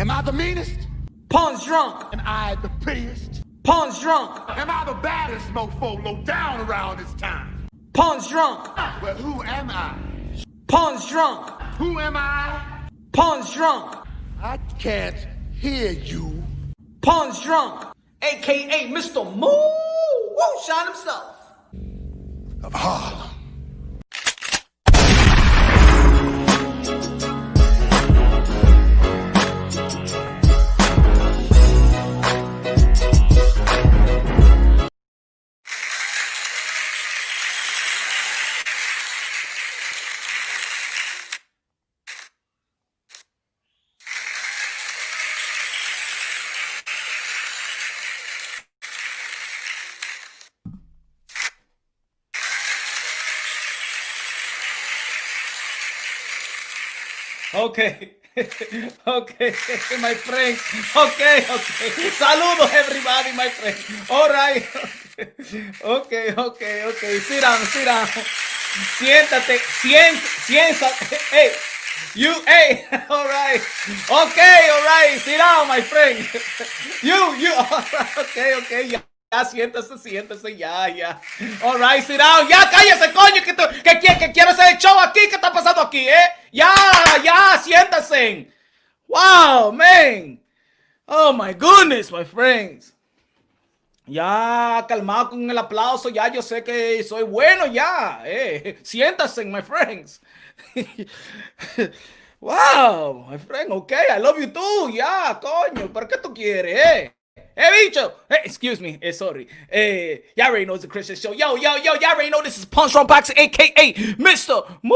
Am I the meanest? Pawn's drunk. Am I the prettiest? Pawn's drunk. Am I the baddest mofo low down around this time? Pawn's drunk. Well, who am I? Pawn's drunk. Who am I? Pawn's drunk. I can't hear you. Pawn's drunk. AKA Mr. Moo Woo Shot himself. Of Harlem. Okay. Okay, my friend. Okay. Saludos, everybody, my friend. All right. Okay. Sit down. Siéntate. Hey. Hey. All right. Okay, all right. Sit down, my friend. You. All right. Okay. Ya, siéntese, ya. All right, sit down. Ya, cállese, coño, que quiero hacer el show aquí. ¿Qué está pasando aquí, Ya, siéntese. Wow, man. Oh, my goodness, my friends. Ya, calmado con el aplauso. Ya, yo sé que soy bueno, ya. Siéntase, my friends. Wow, my friend, okay. I love you too. Ya, coño. ¿Pero qué tú quieres, bicho. Hey, excuse me. Sorry. Y'all already know it's a Christian show. Yo. Y'all already know this is Punch Strong Boxing, a.k.a. Mr. Moo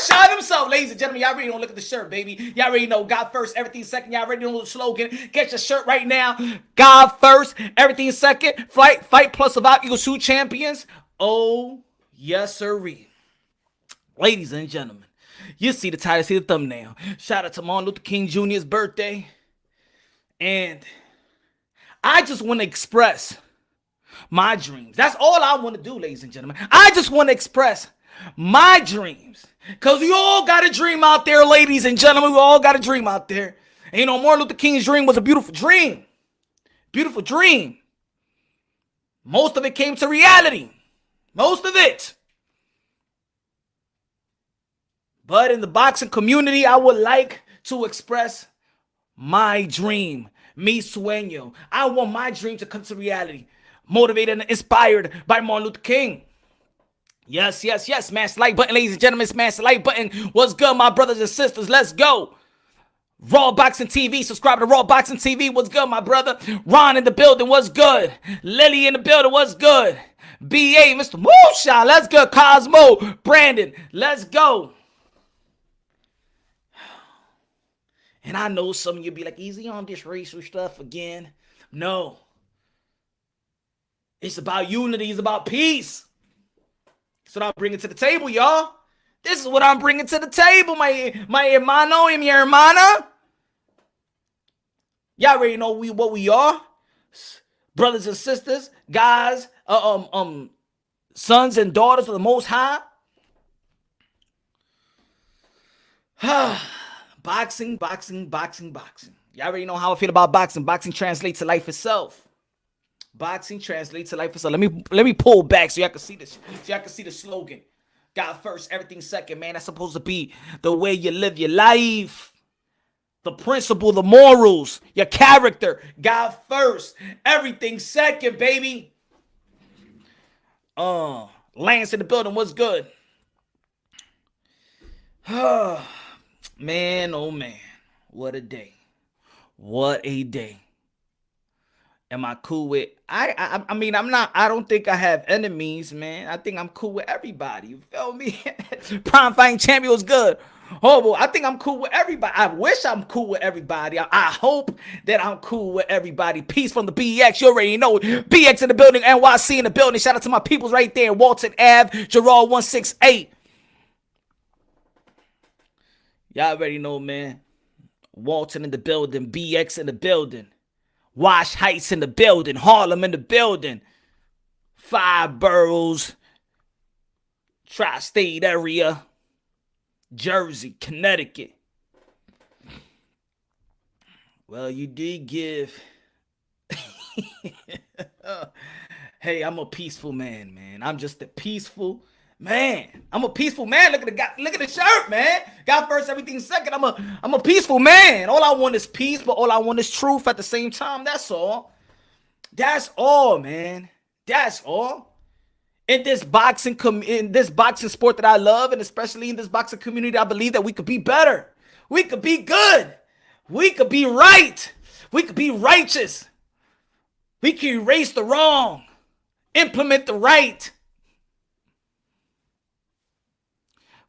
Shot himself. Ladies and gentlemen, y'all already know. Look at the shirt, baby. Y'all already know God first, everything second. Y'all already know the slogan. Get your shirt right now. God first, everything second. Fight plus survive. Equals 2 champions. Oh, yes, sirree. Ladies and gentlemen, you see the title, see the thumbnail. Shout out to Martin Luther King Jr.'s birthday. And I just want to express my dreams. That's all I want to do, ladies and gentlemen. I just want to express my dreams. Because we all got a dream out there, ladies and gentlemen. We all got a dream out there. And Martin Luther King's dream was a beautiful dream. Beautiful dream. Most of it came to reality. Most of it. But in the boxing community, I would like to express my dream, mi sueño. I want my dream to come to reality. Motivated and inspired by Martin Luther King. Yes. Smash the like button, ladies and gentlemen. Smash the like button. What's good, my brothers and sisters? Let's go. Raw Boxing TV. Subscribe to Raw Boxing TV. What's good, my brother? Ron in the building. What's good? Lily in the building. What's good? BA, Mr. Moonshine. Let's go. Cosmo. Brandon. Let's go. And I know some of you be like, easy on this racial stuff again. No. It's about unity. It's about peace. That's what I'm bringing to the table, y'all. This is what I'm bringing to the table, my hermano and mi hermana. Y'all already know what we are. Brothers and sisters, guys, sons and daughters of the Most High. Boxing. Y'all already know how I feel about boxing. Boxing translates to life itself. Boxing translates to life itself. Let me pull back so y'all can see this. So y'all can see the slogan. God first, everything second, man. That's supposed to be the way you live your life. The principle, the morals, your character. God first, everything second, baby. Lance in the building, what's good? Man, oh man, what a day. What a day. Am I cool with, I don't think I have enemies, man. I think I'm cool with everybody. You feel me? Prime fighting champion was good. Oh, boy, I think I'm cool with everybody. I wish I'm cool with everybody. I hope that I'm cool with everybody. Peace from the BX. You already know. BX in the building, NYC in the building. Shout out to my peoples right there. Walton Ave, Gerard 168. Y'all already know, man. Walton in the building. BX in the building. Wash Heights in the building. Harlem in the building. 5 boroughs. Tri-state area. Jersey, Connecticut. Well, you did give. Hey, I'm a peaceful man, man. I'm just a peaceful man. I'm a peaceful man. Look at the guy. Look at the shirt, man. God first, everything second. I'm a peaceful man. All I want is peace, but all I want is truth at the same time. That's all. That's all, man. That's all. In this boxing sport that I love, and especially in this boxing community, I believe that we could be better. We could be good. We could be right. We could be righteous. We can erase the wrong, implement the right.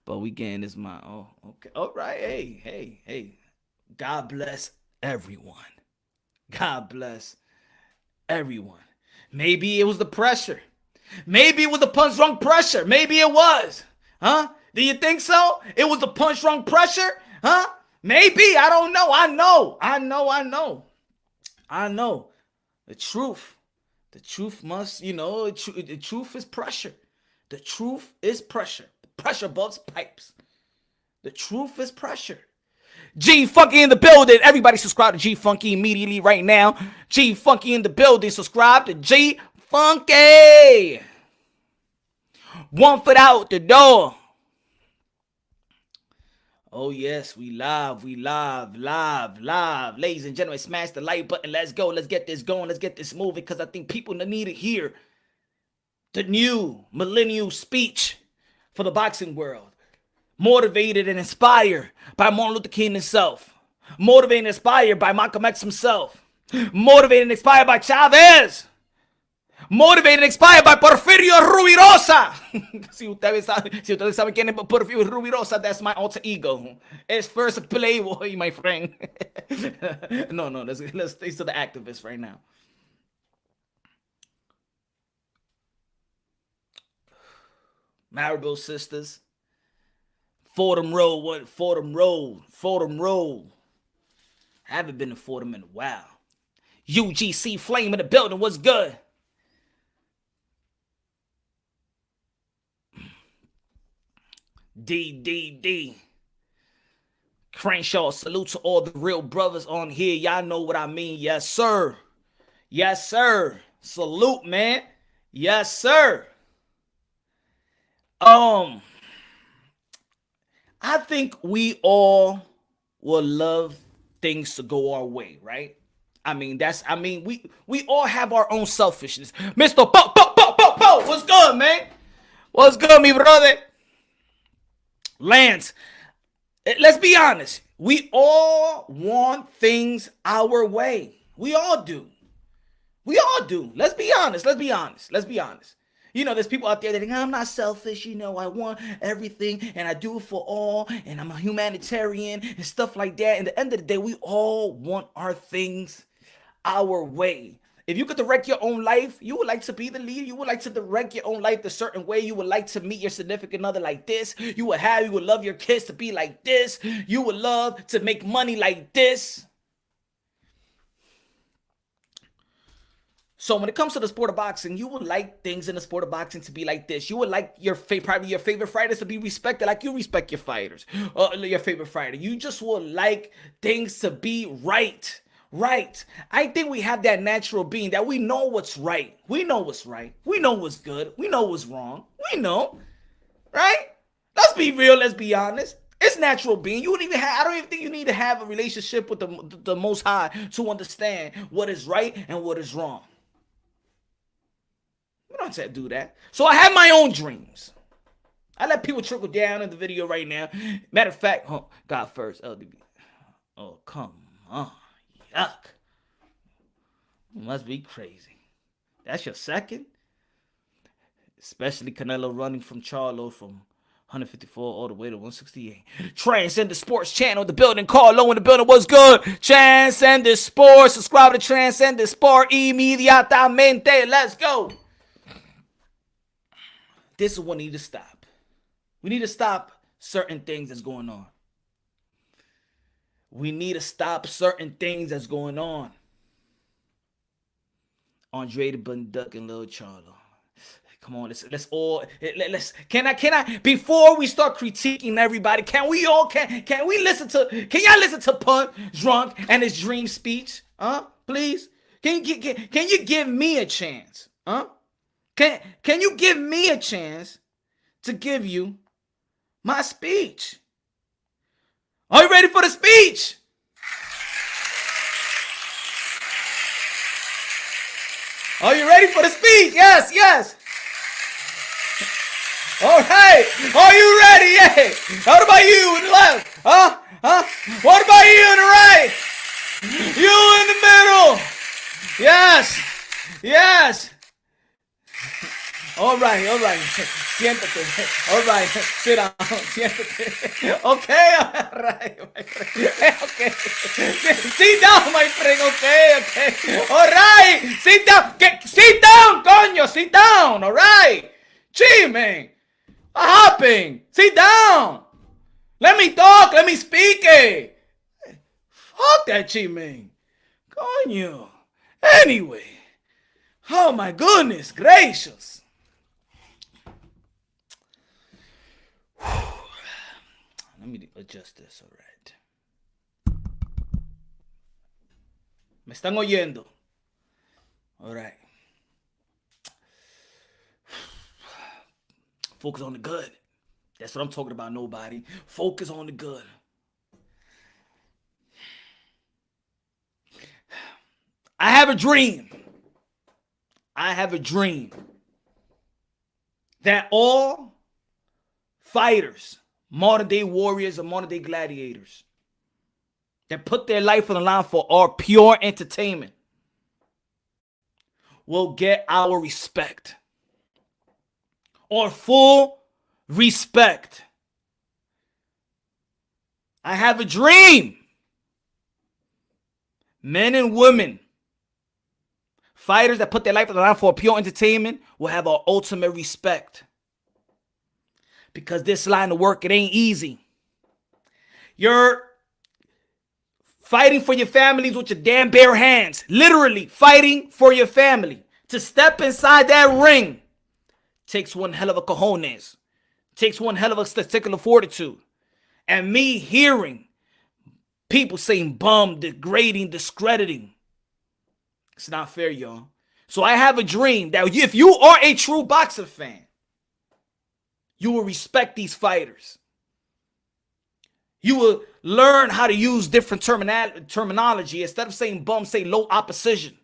But we getting this mind. Oh, okay. All right. Hey. God bless everyone. God bless everyone. Maybe it was the pressure. Maybe it was the punch drunk pressure. Maybe it was. Huh? Do you think so? It was the punch drunk pressure? Huh? Maybe. I don't know. I know. The truth. The truth must, the truth is pressure. The truth is pressure. Pressure busts pipes. The truth is pressure. G Funky in the building. Everybody subscribe to G Funky immediately right now. G Funky in the building. Subscribe to G Funky. 1 foot out the door. Oh, yes, we live. Ladies and gentlemen, smash the like button. Let's go. Let's get this going. Let's get this moving because I think people need to hear the new millennial speech for the boxing world. Motivated and inspired by Martin Luther King himself. Motivated and inspired by Malcolm X himself. Motivated and inspired by Chavez. Motivated and inspired by Porfirio Rubirosa. Si ustedes saben quién es Porfirio Rubirosa, that's my alter ego. It's first playboy, my friend. No, let's stay to the activist right now. Maribel sisters. Fordham Road. I haven't been to Fordham in a while. UGC Flame in the building. What's good? D. Crenshaw, salute to all the real brothers on here. Y'all know what I mean. Yes, sir. Salute, man. Yes, sir. I think we all will love things to go our way, right? We all have our own selfishness. Mr. Bo, what's good, man? What's good, me brother? Lance, let's be honest. We all want things our way. We all do. Let's be honest. There's people out there that think, I'm not selfish. I want everything and I do it for all. And I'm a humanitarian and stuff like that. And at the end of the day, we all want our things our way. If you could direct your own life, you would like to be the leader. You would like to direct your own life a certain way. You would like to meet your significant other like this. You would love your kids to be like this. You would love to make money like this. So when it comes to the sport of boxing, you would like things in the sport of boxing to be like this. You would like probably your favorite fighters to be respected like you respect your fighters. Your favorite fighter. You just would like things to be right. Right. I think we have that natural being that we know what's right. We know what's right. We know what's good. We know what's wrong. We know. Right? Let's be real. Let's be honest. It's natural being. I don't even think you need to have a relationship with the Most High to understand what is right and what is wrong. We don't have to do that. So I have my own dreams. I let people trickle down in the video right now. Matter of fact, God first, LDB. Oh, come on. Yuck. Must be crazy. That's your second? Especially Canelo running from Charlo from 154 all the way to 168. Transcendent Sports Channel, the building. Carlo in the building. What's good? Transcendent Sports. Subscribe to Transcendent Sport inmediatamente. Let's go. This is what we need to stop. We need to stop certain things that's going on. We need to stop certain things that's going on. Andre the Bunduck and Lil Charlo. Come on, let's all let's can I before we start critiquing everybody, can we listen to y'all listen to Punt Drunk and his dream speech? Please? Can you give me a chance? Can you give me a chance to give you my speech? Are you ready for the speech? Are you ready for the speech? Yes. All right. Are you ready? Yeah. What about you in the left? Huh? What about you in the right? You in the middle. Yes. All right. Siéntate. All right. Sit down. Siéntate. Okay. All right. Okay. Sit down, my friend. Okay. All right. Sit down. Sit down, coño. Sit down. All right. Gee, man. What happened? Sit down. Let me talk. Let me speak. Fuck that G, man. Coño. Anyway. Oh, my goodness gracious. Let me adjust this, all right. ¿Me están oyendo? All right. Focus on the good. That's what I'm talking about, nobody. Focus on the good. I have a dream. That all fighters, modern day warriors and modern day gladiators that put their life on the line for our pure entertainment will get our respect. Or full respect. I have a dream. Men and women, fighters that put their life on the line for pure entertainment, will have our ultimate respect. Because this line of work, it ain't easy. You're fighting for your families with your damn bare hands. Literally fighting for your family. To step inside that ring takes one hell of a cojones. Takes one hell of a testicular fortitude. And me hearing people saying bum, degrading, discrediting. It's not fair, y'all. So I have a dream that if you are a true boxing fan, you will respect these fighters. You will learn how to use different terminology. Instead of saying bum, say low opposition.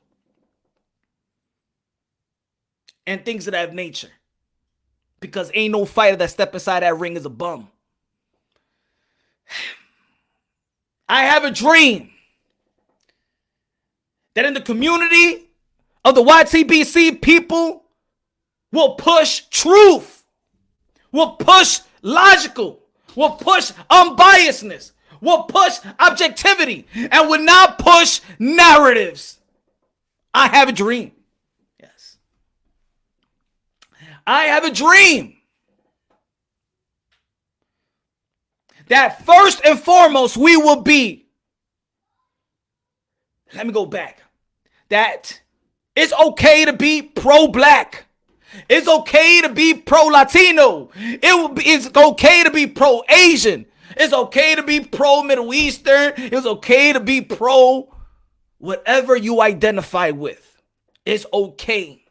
And things of that nature. Because ain't no fighter that step inside that ring is a bum. I have a dream that in the community of the YTBC, people will push truth, will push logical, will push unbiasedness, will push objectivity, and will not push narratives. I have a dream. Yes. I have a dream that first and foremost we will be, let me go back, that it's okay to be pro-black. It's okay to be pro-Latino. It's okay to be pro-Asian. It's okay to be pro-Middle Eastern. It's okay to be pro whatever you identify with. It's okay.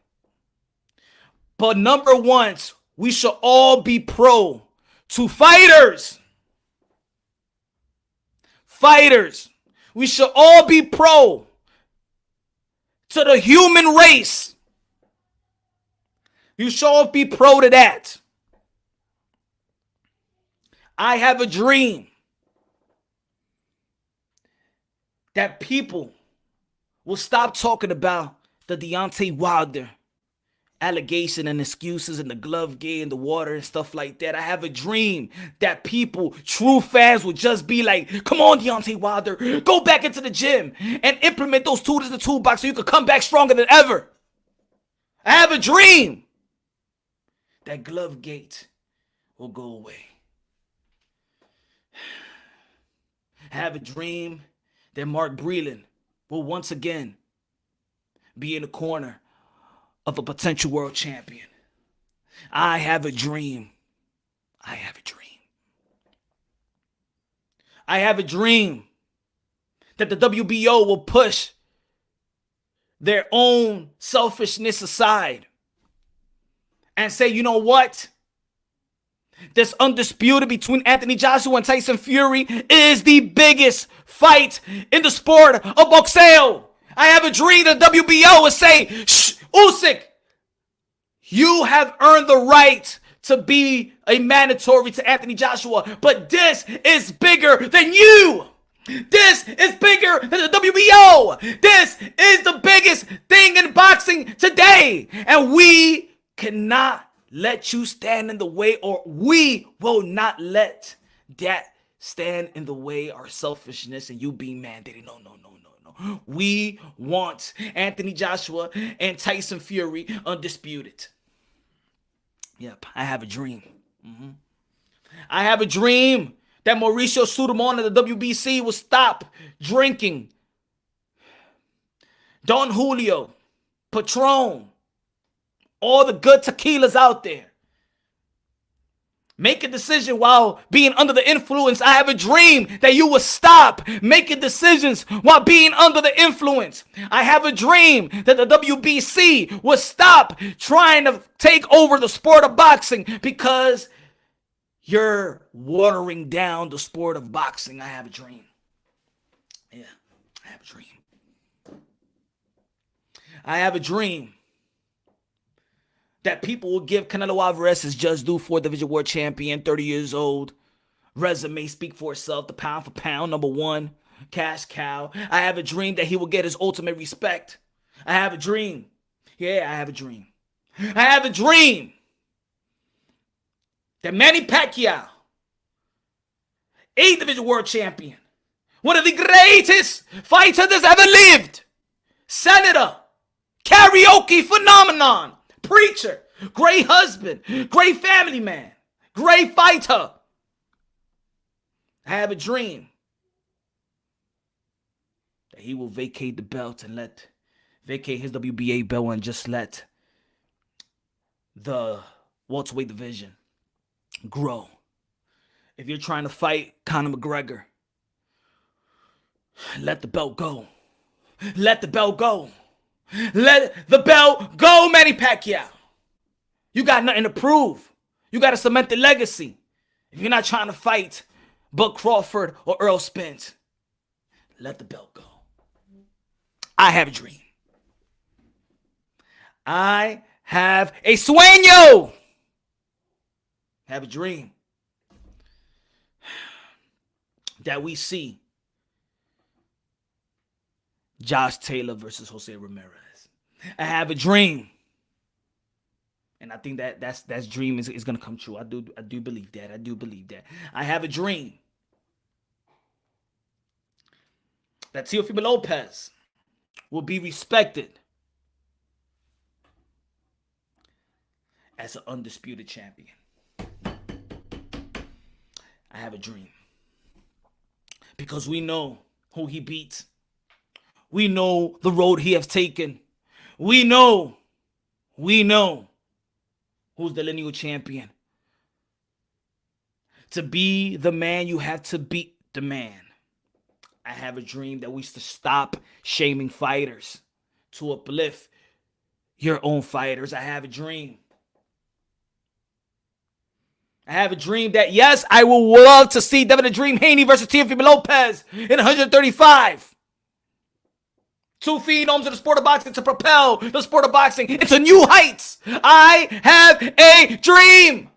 But number one, we should all be pro to fighters. Fighters. We should all be pro to the human race. You should all be pro to that. I have a dream that people will stop talking about the Deontay Wilder allegation and excuses and the glove game and the water and stuff like that. I have a dream that people, true fans, will just be like, come on, Deontay Wilder, go back into the gym and implement those tools in the toolbox so you can come back stronger than ever. I have a dream that glove gate will go away. I have a dream that Mark Breland will once again be in the corner of a potential world champion. I have a dream. I have a dream. I have a dream that the WBO will push their own selfishness aside and say, you know what? This undisputed between Anthony Joshua and Tyson Fury is the biggest fight in the sport of boxeo. I have a dream that WBO will say, shh, Usyk, you have earned the right to be a mandatory to Anthony Joshua, but this is bigger than you. This is bigger than the WBO. This is the biggest thing in boxing today. And we cannot let you stand in the way, or we will not let that stand in the way, our selfishness and you being mandated. No. We want Anthony Joshua and Tyson Fury undisputed. Yep, I have a dream. I have a dream that Mauricio Sudamon of the WBC will stop drinking Don Julio, Patron, all the good tequilas out there. Make a decision while being under the influence. I have a dream that you will stop making decisions while being under the influence. I have a dream that the WBC will stop trying to take over the sport of boxing because you're watering down the sport of boxing. I have a dream. Yeah, I have a dream. I have a dream that people will give Canelo Alvarez his just due, 4th Division World Champion, 30 years old. Resume speak for itself, the pound for pound, number one, cash cow. I have a dream that he will get his ultimate respect. I have a dream. Yeah, I have a dream. I have a dream that Manny Pacquiao, 8th Division World Champion, one of the greatest fighters that's ever lived, senator, karaoke phenomenon, preacher, great husband, great family man, great fighter. I have a dream that he will vacate the belt and vacate his WBA belt and just let the welterweight division grow. If you're trying to fight Conor McGregor, let the belt go. Let the belt go. Let the belt go, Manny Pacquiao. You got nothing to prove. You got to cement the legacy. If you're not trying to fight Bud Crawford or Earl Spence, let the belt go. I have a dream. I have a sueño. Have a dream that we see Josh Taylor versus Jose Ramirez. I have a dream, and I think that dream is going to come true. I do believe that. I do believe that. I have a dream that Teofimo Lopez will be respected as an undisputed champion. I have a dream because we know who he beat. We know the road he has taken. We know who's the lineal champion. To be the man, you have to beat the man. I have a dream that we should stop shaming fighters to uplift your own fighters. I have a dream. I have a dream that, yes, I will love to see Devin the Dream Haney versus Teofimo Lopez in 135. Two phenoms of the sport of boxing to propel the sport of boxing into new heights. I have a dream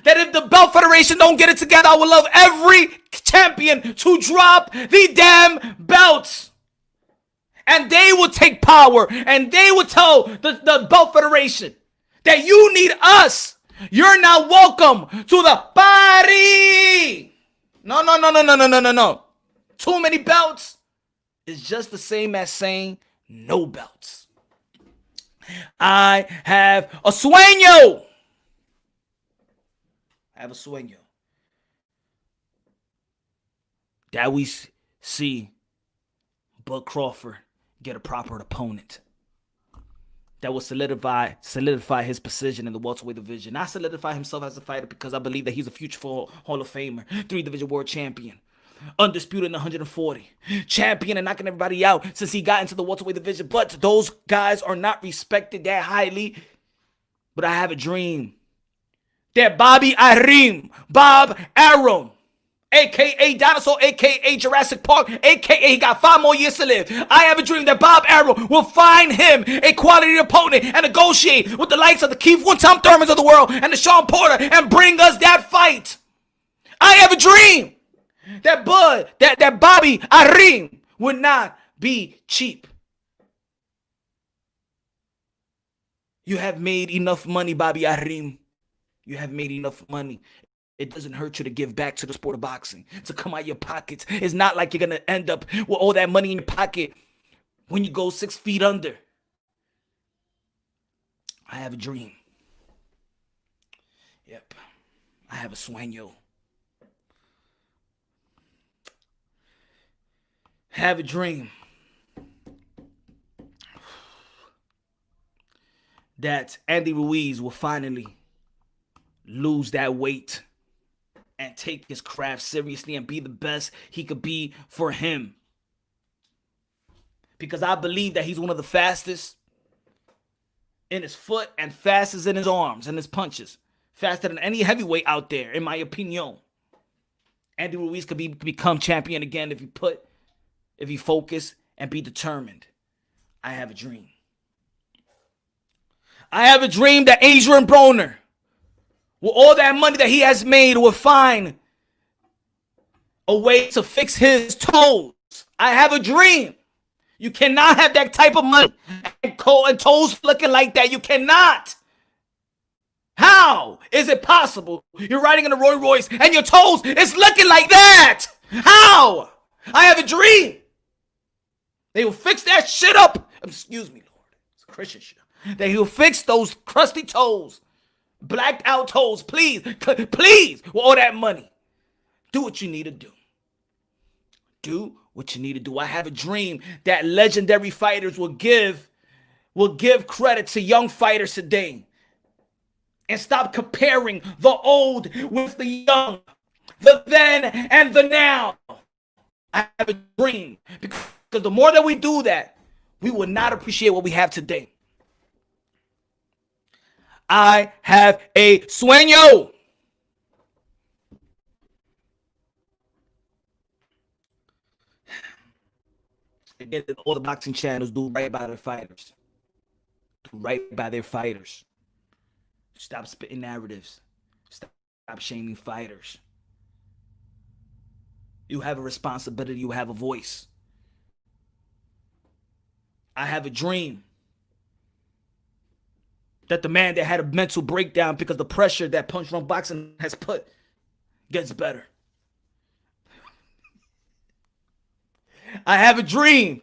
that if the Belt Federation don't get it together, I would love every champion to drop the damn belts. And they will take power and they will tell the Belt Federation that you need us. You're not welcome to the party. No. Too many belts is just the same as saying no belts. I have a sueño. That we see Bud Crawford get a proper opponent. that will solidify his position in the welterweight division. Not solidify himself as a fighter, because I believe that he's a future Hall of Famer, 3-division world champion, undisputed in 140, champion and knocking everybody out since he got into the welterweight division. But those guys are not respected that highly. But I have a dream that Bob Arum, a.k.a. Dinosaur, a.k.a. Jurassic Park, a.k.a. he got 5 more years to live. I have a dream that Bob Arum will find him a quality opponent and negotiate with the likes of the Keith One-Time Thurmans of the world and the Sean Porter and bring us that fight. I have a dream that Bobby Arum would not be cheap. You have made enough money, Bobby Arum. You have made enough money. It doesn't hurt you to give back to the sport of boxing, to come out of your pockets. It's not like you're going to end up with all that money in your pocket when you go 6 feet under. I have a dream. Yep. I have a sueño. I have a dream that Andy Ruiz will finally lose that weight and take his craft seriously and be the best he could be for him. Because I believe that he's one of the fastest in his foot and fastest in his arms and his punches. Faster than any heavyweight out there, in my opinion. Andy Ruiz could become champion again if he focus and be determined. I have a dream. I have a dream that Adrian Broner, with all that money that he has made, will find a way to fix his toes. I have a dream. You cannot have that type of money and toes looking like that. You cannot. How is it possible? You're riding in a Rolls Royce and your toes is looking like that. How? I have a dream. They will fix that shit up. Excuse me, Lord. It's Christian shit. They will fix those crusty toes. Blacked out toes, please, with all that money. Do what you need to do. Do what you need to do. I have a dream that legendary fighters will give credit to young fighters today and stop comparing the old with the young, the then and the now. I have a dream because the more that we do that, we will not appreciate what we have today. I have a sueño. Again, all the boxing channels do right by their fighters. Do right by their fighters. Stop spitting narratives. Stop shaming fighters. You have a responsibility. You have a voice. I have a dream that the man that had a mental breakdown because the pressure that Punch Drunk Boxing has put gets better. I have a dream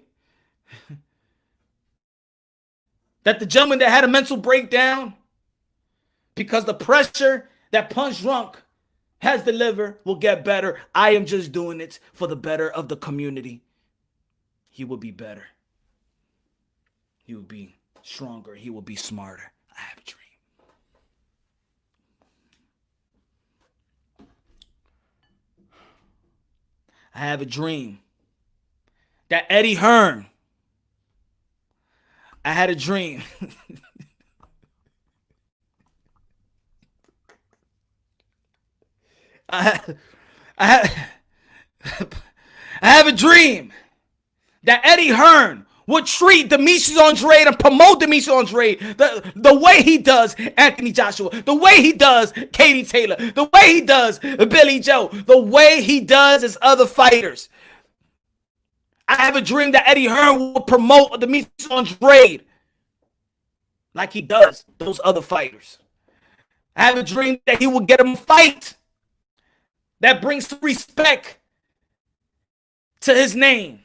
that the gentleman that had a mental breakdown because the pressure that Punch Drunk has delivered will get better. I am just doing it for the better of the community. He will be better. He will be stronger. He will be smarter. I have a dream. I have a dream that Eddie Hearn. I had a dream. I have a dream that Eddie Hearn would treat Demetrius Andrade and promote Demetrius Andrade the way he does Anthony Joshua, the way he does Katie Taylor, the way he does Billy Joe, the way he does his other fighters. I have a dream that Eddie Hearn will promote Demetrius Andrade like he does those other fighters. I have a dream that he will get him a fight that brings respect to his name.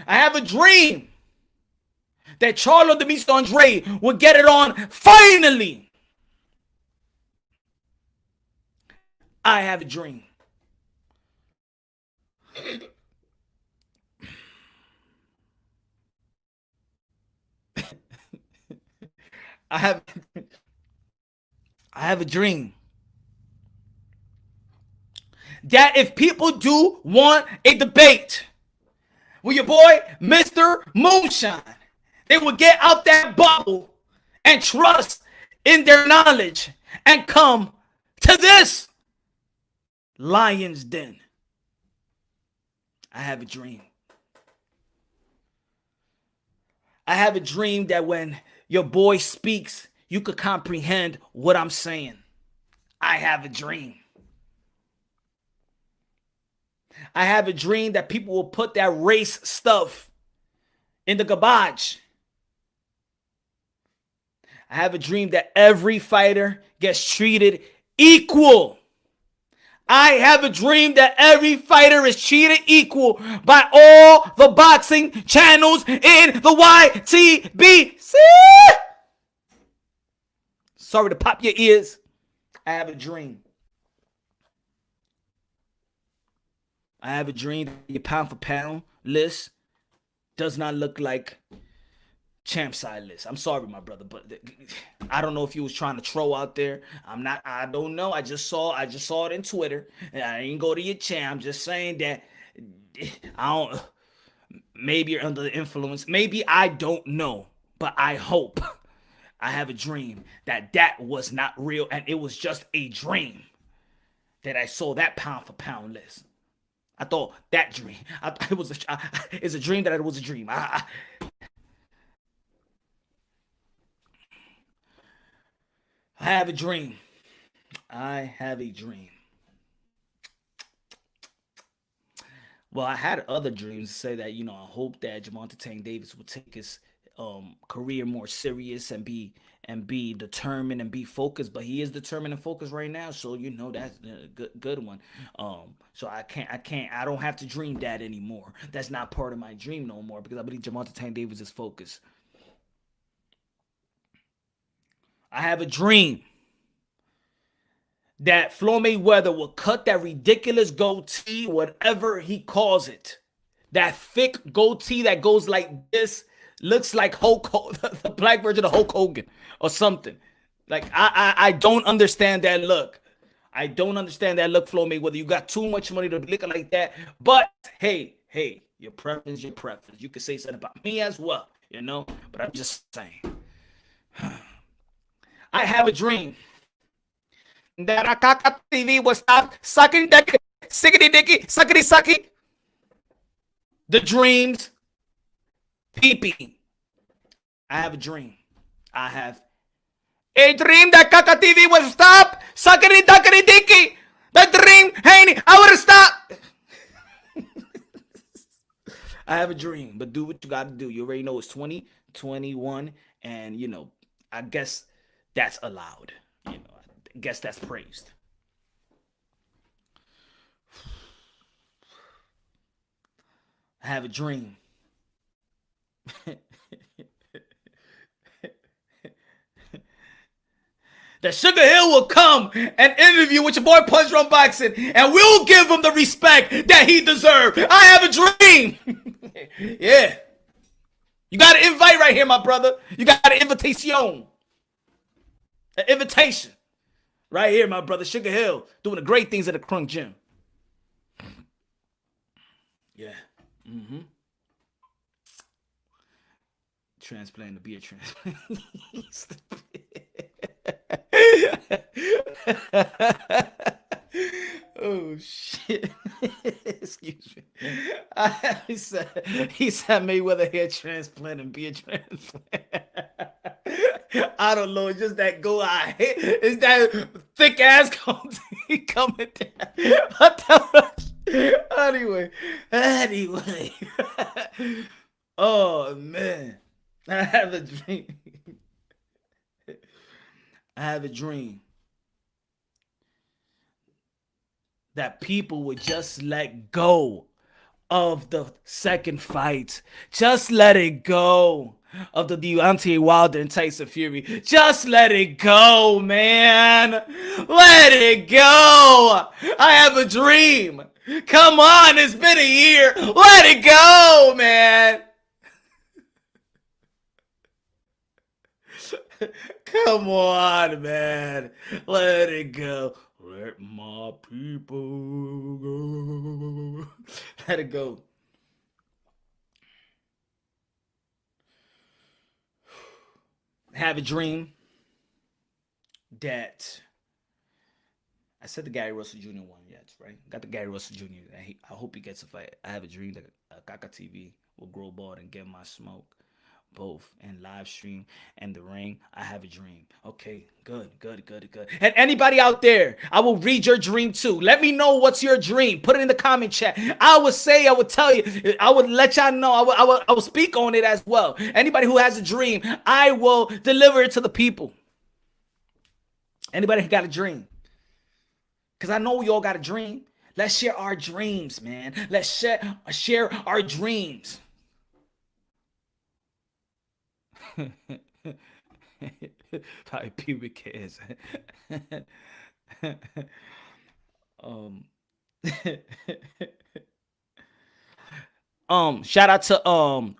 I have a dream that Charlo Demetrius Andrade will get it on finally. I have a dream. I have I have a dream that if people do want a debate with your boy Mr. Moonshine, they will get out that bubble and trust in their knowledge and come to this lion's den. I have a dream. I have a dream that when your boy speaks, you could comprehend what I'm saying. I have a dream. I have a dream that people will put that race stuff in the garbage. I have a dream that every fighter gets treated equal. I have a dream that every fighter is treated equal by all the boxing channels in the YTBC. Sorry to pop your ears. I have a dream. I have a dream that your pound for pound list does not look like champ side list. I'm sorry, my brother, but I don't know if you was trying to troll out there. I don't know. I just saw it in Twitter. And I didn't go to your champ. I'm just saying that maybe you're under the influence. Maybe I don't know, but I hope. I have a dream that was not real and it was just a dream that I saw that pound for pound list. I thought that dream. It's a dream that it was a dream. I have a dream. I have a dream. Well, I had other dreams to say that, I hope that Javante Tank Davis would take his career more serious and be determined and be focused, but he is determined and focused right now, so that's a good one. So I don't have to dream that anymore. That's not part of my dream no more because I believe Javante Tank Davis is focused. I have a dream that Floyd Mayweather will cut that ridiculous goatee, whatever he calls it. That thick goatee that goes like this, looks like Hulk Hogan, the black version of Hulk Hogan or something. Like, I don't understand that look. I don't understand that look, Floyd Mayweather. You got too much money to be looking like that. But, hey, your preference, your preference. You could say something about me as well, But I'm just saying. I have a dream that Akaka TV will stop sucking dick, sickety dicky, suckety sucky. The dreams, peeping. I have a dream. I have a dream that Kaka TV will stop suckety duckety dicky. The dream, hey, I would stop. I have a dream, but do what you got to do. You already know it's 2021, and I guess that's allowed. I guess that's praised. I have a dream. That Sugar Hill will come and interview with your boy Punch Drunk Boxing, and we'll give him the respect that he deserves. I have a dream. Yeah. You got an invite right here, my brother. You got an invitation. An invitation. Right here, my brother. Sugar Hill doing the great things at the Crunk Gym. Yeah. Mm-hmm. Transplant to be a transplant. Oh shit. Excuse me. He said Mayweather hair transplant and be a transplant. I don't know, it's just that go eye. It's that thick ass coming down. Anyway. Oh man. I have a dream. I have a dream that people would just let go of the second fight. Just let it go of the Deontay Wilder and Tyson Fury. Just let it go, man. Let it go. I have a dream. Come on, it's been a year. Let it go, man. Come on, man. Let it go. Let my people go. Let it go. Have a dream that I said the Gary Russell Jr. one yet, right? Got the Gary Russell Jr. I hope he gets a fight. I have a dream that Kaka TV will grow bald and get my smoke. Both in live stream and the ring. I have a dream. Okay, good, good, good, good. And anybody out there, I will read your dream too. Let me know what's your dream. Put it in the comment chat. I would say, I would tell you, I would let y'all know. I will speak on it as well. Anybody who has a dream, I will deliver it to the people. Anybody who got a dream. Because I know we all got a dream. Let's share our dreams, man. Let's share our dreams. Probably pubic hairs. um, shout out to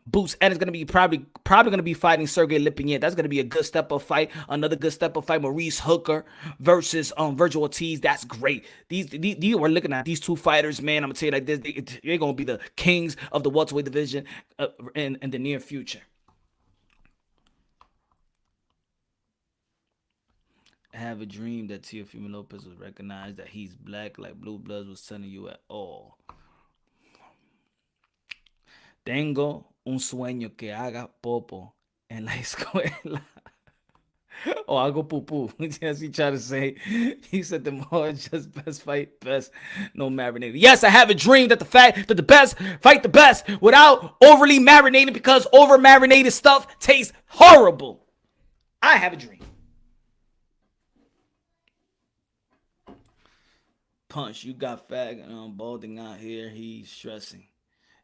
Boots, and it's gonna be probably gonna be fighting Sergey Lipinets. That's gonna be a good step up fight. Another good step up fight. Maurice Hooker versus Virgil Ortiz. That's great. These we're looking at these two fighters, man. I'm gonna tell you like this, they're gonna be the kings of the welterweight division in the near future. I have a dream that Teofimo Lopez was recognized that he's black, like Blue Bloods was telling you at all. Tengo un sueño que haga popo en la escuela. Oh, hago poo-poo. Yes, he tried to say. He said the more just best fight best, no marinated. Yes, I have a dream that the best fight the best without overly marinated, because over marinated stuff tastes horrible. I have a dream. Punch, you got fag balding out here. He's stressing.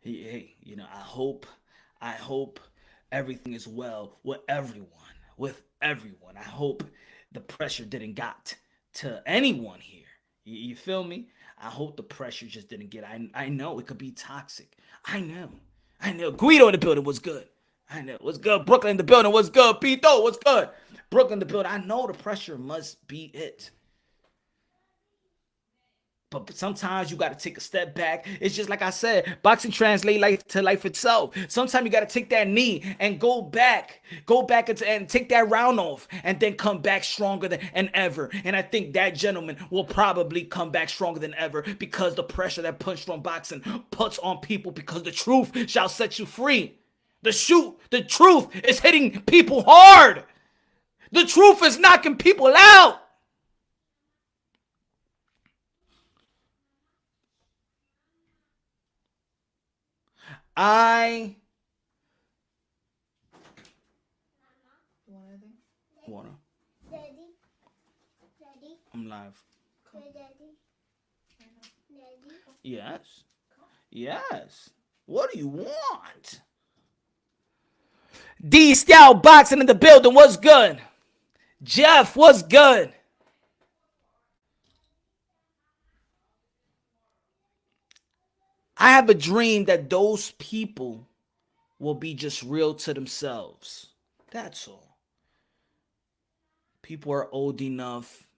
Hey, I hope everything is well with everyone. I hope the pressure didn't got to anyone here. You feel me? I hope the pressure just didn't get. I know it could be toxic. I know. Guido in the building was good. I know. What's good? Brooklyn in the building. What's good? Pito, what's good? Brooklyn in the building. I know the pressure must be it. But sometimes you got to take a step back. It's just like I said, boxing translates life to life itself. Sometimes you got to take that knee and go back and take that round off, and then come back stronger than ever. And I think that gentleman will probably come back stronger than ever, because the pressure that Punch Drunk Boxing puts on people, because the truth shall set you free. The truth is hitting people hard. The truth is knocking people out. I water. Daddy. I'm live. Daddy. Yes. Yes. What do you want? D Style Boxing in the building. What's good? Jeff, what's good? I have a dream that those people will be just real to themselves. That's all. People are old enough.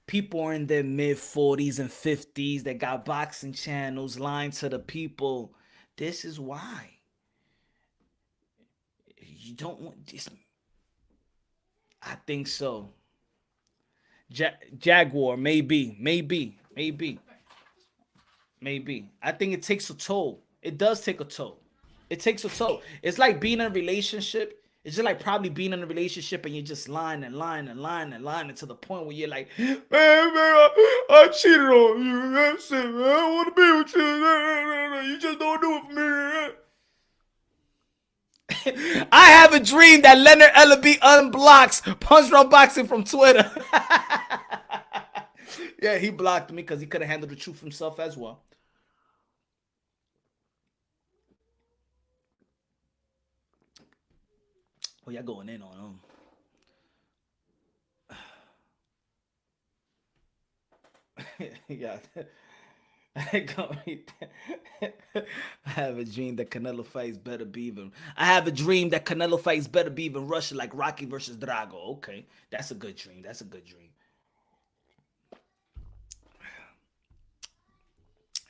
People are in their mid-40s and 50s that got boxing channels lying to the people. This is why. You don't want this. I think so. Jaguar, maybe. I think it takes a toll. It does take a toll. It takes a toll. It's like being in a relationship. It's just like probably being in a relationship and you're just lying to the point where you're like, man, I cheated on you. That's it, man. I don't want to be with you. You just don't do it for me. I have a dream that Leonard Ellaby unblocks Punch Drunk Boxing from Twitter. Yeah, he blocked me because he couldn't handle the truth himself as well. Oh, y'all going in on him. Yeah. I have a dream that Canelo fights better be even. I have a dream that Canelo fights better be even Russia like Rocky versus Drago. Okay, that's a good dream. That's a good dream.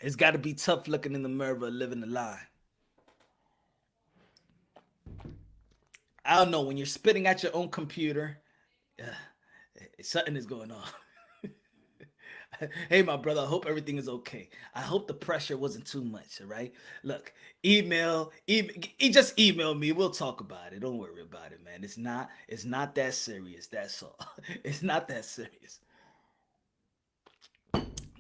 It's got to be tough looking in the mirror, living a lie. I don't know when you're spitting at your own computer. Something is going on. Hey, my brother, I hope everything is okay. I hope the pressure wasn't too much, all right? Look, just email me. We'll talk about it. Don't worry about it, man. It's not that serious. That's all. It's not that serious.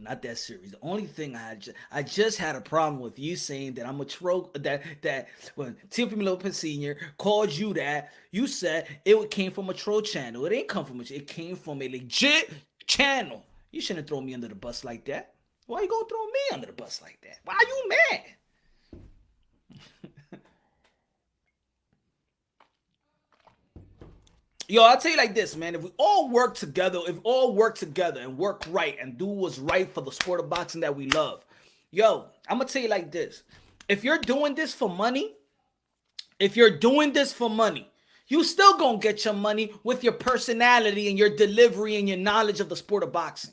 Not that serious. The only thing I just had a problem with you saying that I'm a troll. That when Tiffany Lopez Sr. called you that, you said it came from a troll channel. It ain't come from it came from a legit channel. You shouldn't throw me under the bus like that. Why you gonna throw me under the bus like that? Why are you mad? Yo, I'll tell you like this, man. If we all work together, and work right and do what's right for the sport of boxing that we love, yo, I'm gonna tell you like this. If you're doing this for money, you still gonna get your money with your personality and your delivery and your knowledge of the sport of boxing.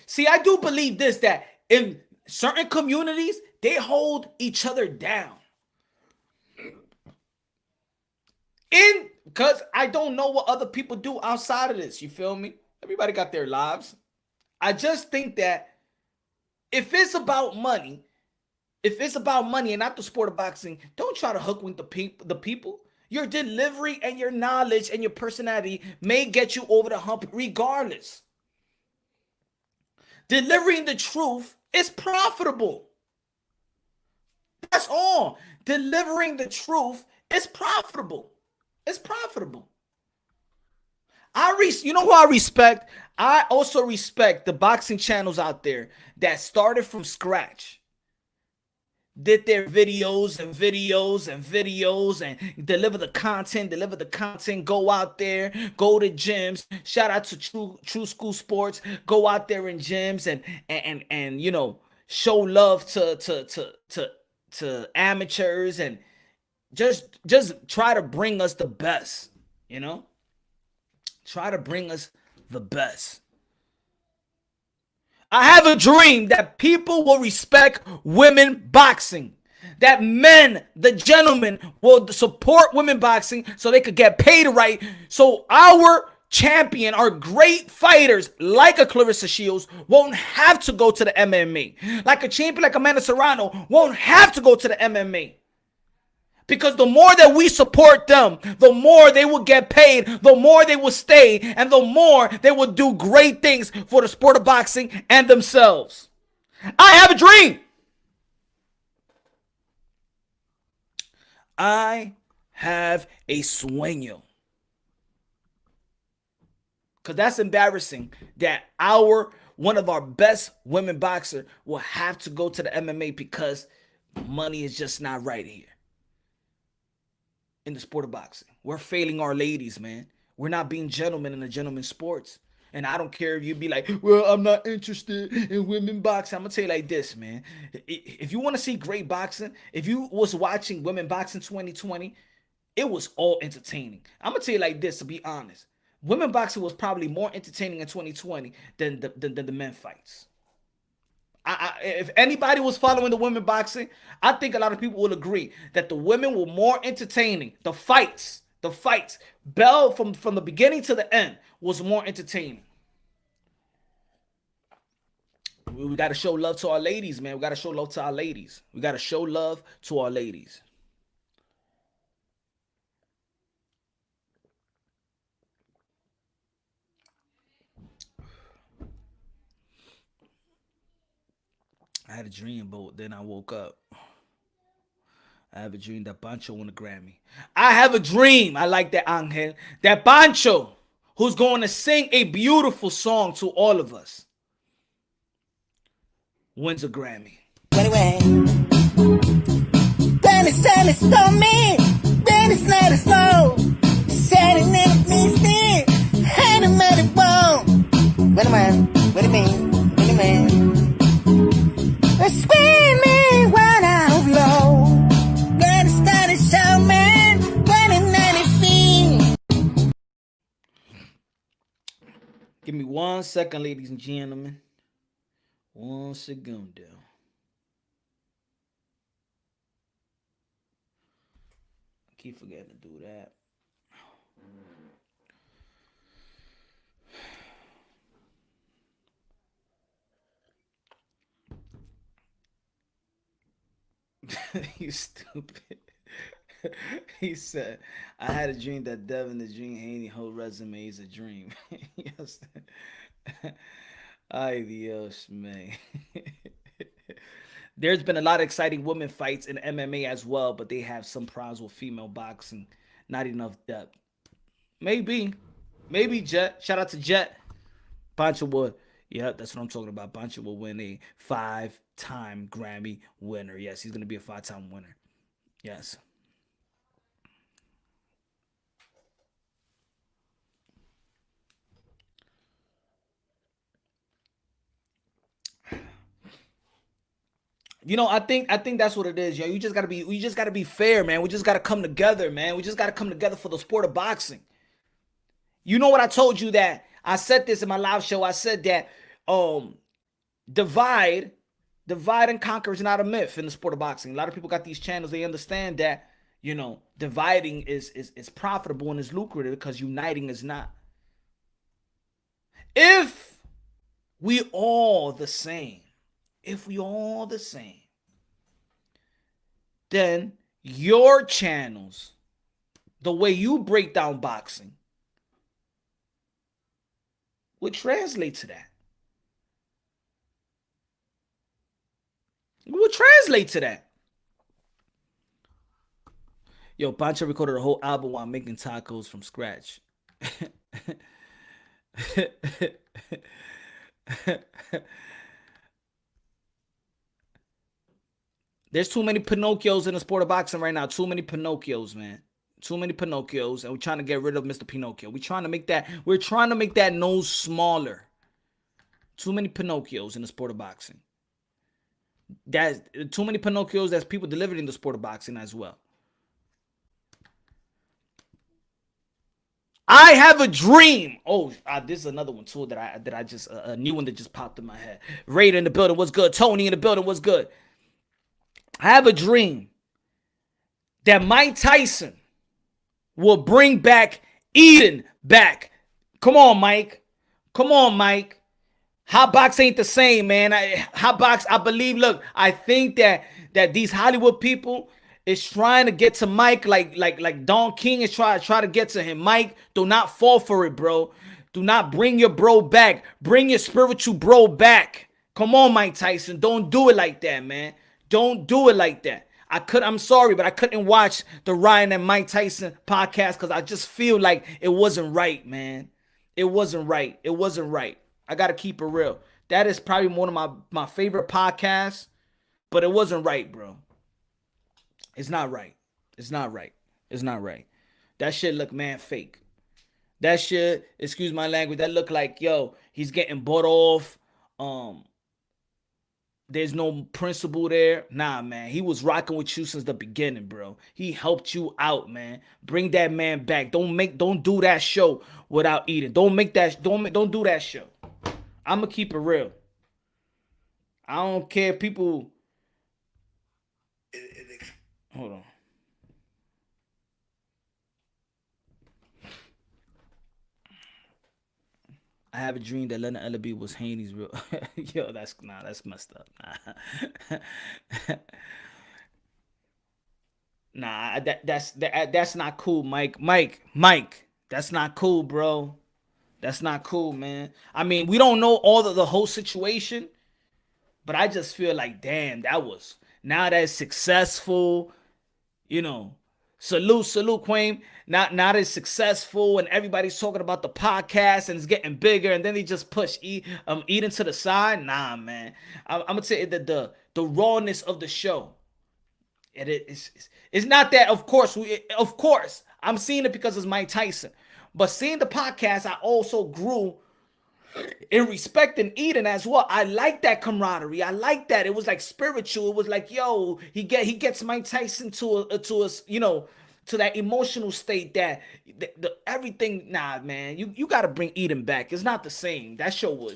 See, I do believe this, that in certain communities, they hold each other down. Because I don't know what other people do outside of this, you feel me? Everybody got their lives. I just think that if it's about money and not the sport of boxing, don't try to hook with the people. Your delivery and your knowledge and your personality may get you over the hump regardless. Delivering the truth is profitable. That's all. Delivering the truth is profitable. It's profitable. You know who I respect? I also respect the boxing channels out there that started from scratch. Did their videos and deliver the content, go out there, go to gyms. Shout out to True School Sports. Go out there in gyms and you know, show love to amateurs and just try to bring us the best, you know? Try to bring us the best. I have a dream that people will respect women boxing. That men, the gentlemen, will support women boxing so they could get paid right. So our champion, our great fighters like a Clarissa Shields won't have to go to the MMA. Like a champion like Amanda Serrano won't have to go to the MMA. Because the more that we support them, the more they will get paid, the more they will stay, and the more they will do great things for the sport of boxing and themselves. I have a dream. I have a sueño. Because that's embarrassing that one of our best women boxers will have to go to the MMA because money is just not right here. In the sport of boxing, we're failing our ladies, man. We're not being gentlemen in the gentleman sports. And I don't care if you be like, well, I'm not interested in women boxing. I'm gonna tell you like this, man. If you want to see great boxing, if you was watching women boxing 2020, it was all entertaining. I'm gonna tell you like this, to be honest. Women boxing was probably more entertaining in 2020 than the men fights. If anybody was following the women boxing, I think a lot of people will agree that the women were more entertaining. The fights, Bell from the beginning to the end was more entertaining. We got to show love to our ladies, man. We got to show love to our ladies. I had a dream, but then I woke up. I have a dream that Pancho won a Grammy. I have a dream. I like that, Angel. That Pancho, who's going to sing a beautiful song to all of us, wins a Grammy. Anyway, Dennis told me, Dennis let us know. Said it never means me. Had him at a bone. Wait a minute, what do you mean? 1 second, ladies and gentlemen. 1 segundo. I keep forgetting to do that. You stupid. He said, I had a dream that Devin the Dream Haney whole resume is a dream. Yes. Ay, Dios, man. There's been a lot of exciting women fights in MMA as well, but they have some problems with female boxing. Not enough depth. Maybe. Maybe Jet. Shout out to Jet. Pancho Wood. Yeah, that's what I'm talking about. Pancho will win a 5-time Grammy winner. Yes, he's going to be a 5-time winner. Yes. You know, I think that's what it is, yo. We just gotta be fair, man. We just gotta come together, man. We just gotta come together for the sport of boxing. You know what I told you that I said this in my live show. I said that divide and conquer is not a myth in the sport of boxing. A lot of people got these channels. They understand that, you know, dividing is profitable and is lucrative because uniting is not. If we all the same, then your channels, the way you break down boxing, would translate to that. It would translate to that. Yo, Pancho recorded a whole album while making tacos from scratch. There's too many Pinocchios in the sport of boxing right now. Too many Pinocchios, man. Too many Pinocchios, and we're trying to get rid of Mr. Pinocchio. We're trying to make that nose smaller. Too many Pinocchios in the sport of boxing. That's too many Pinocchios. That's people delivered in the sport of boxing as well. I have a dream. Oh, this is another one too that I just a new one that just popped in my head. Raider in the building, what's good? Tony in the building, what's good? I have a dream that Mike Tyson will bring back Eden back. Come on, Mike. Come on, Mike. Hot box ain't the same, man. Hot box, I believe. Look, I think that these Hollywood people is trying to get to Mike like Don King is try to get to him. Mike, do not fall for it, bro. Do not bring your bro back. Bring your spiritual bro back. Come on, Mike Tyson. Don't do it like that, man. Don't do it like that. I'm sorry, but I couldn't watch the Ryan and Mike Tyson podcast because I just feel like it wasn't right, man. It wasn't right. It wasn't right. I got to keep it real. That is probably one of my favorite podcasts, but it wasn't right, bro. It's not right. It's not right. It's not right. That shit look, man, fake. That shit, excuse my language, that look like, yo, he's getting bought off. There's no principle there. Nah, man. He was rocking with you since the beginning, bro. He helped you out, man. Bring that man back. Don't do that show without eating. Don't do that show. I'ma keep it real. I don't care if people. Hold on. I have a dream that Leonard Ellaby was Haney's real. Yo, that's messed up. Nah, that's not cool, Mike. Mike, that's not cool, bro. That's not cool, man. I mean, we don't know all of the whole situation, but I just feel like, damn, now that it's successful, you know. Salute, Queen. Not as successful, and everybody's talking about the podcast and it's getting bigger, and then they just push Eden to the side. Nah, man. I'm gonna say that the rawness of the show. It's not that. Of course, I'm seeing it because it's Mike Tyson, but seeing the podcast, I also grew in respecting Eden as well. I like that camaraderie. I like that. It was like spiritual. It was like, yo, he gets Mike Tyson to us, you know, to that emotional state that everything. Nah, man, you got to bring Eden back. It's not the same. That show was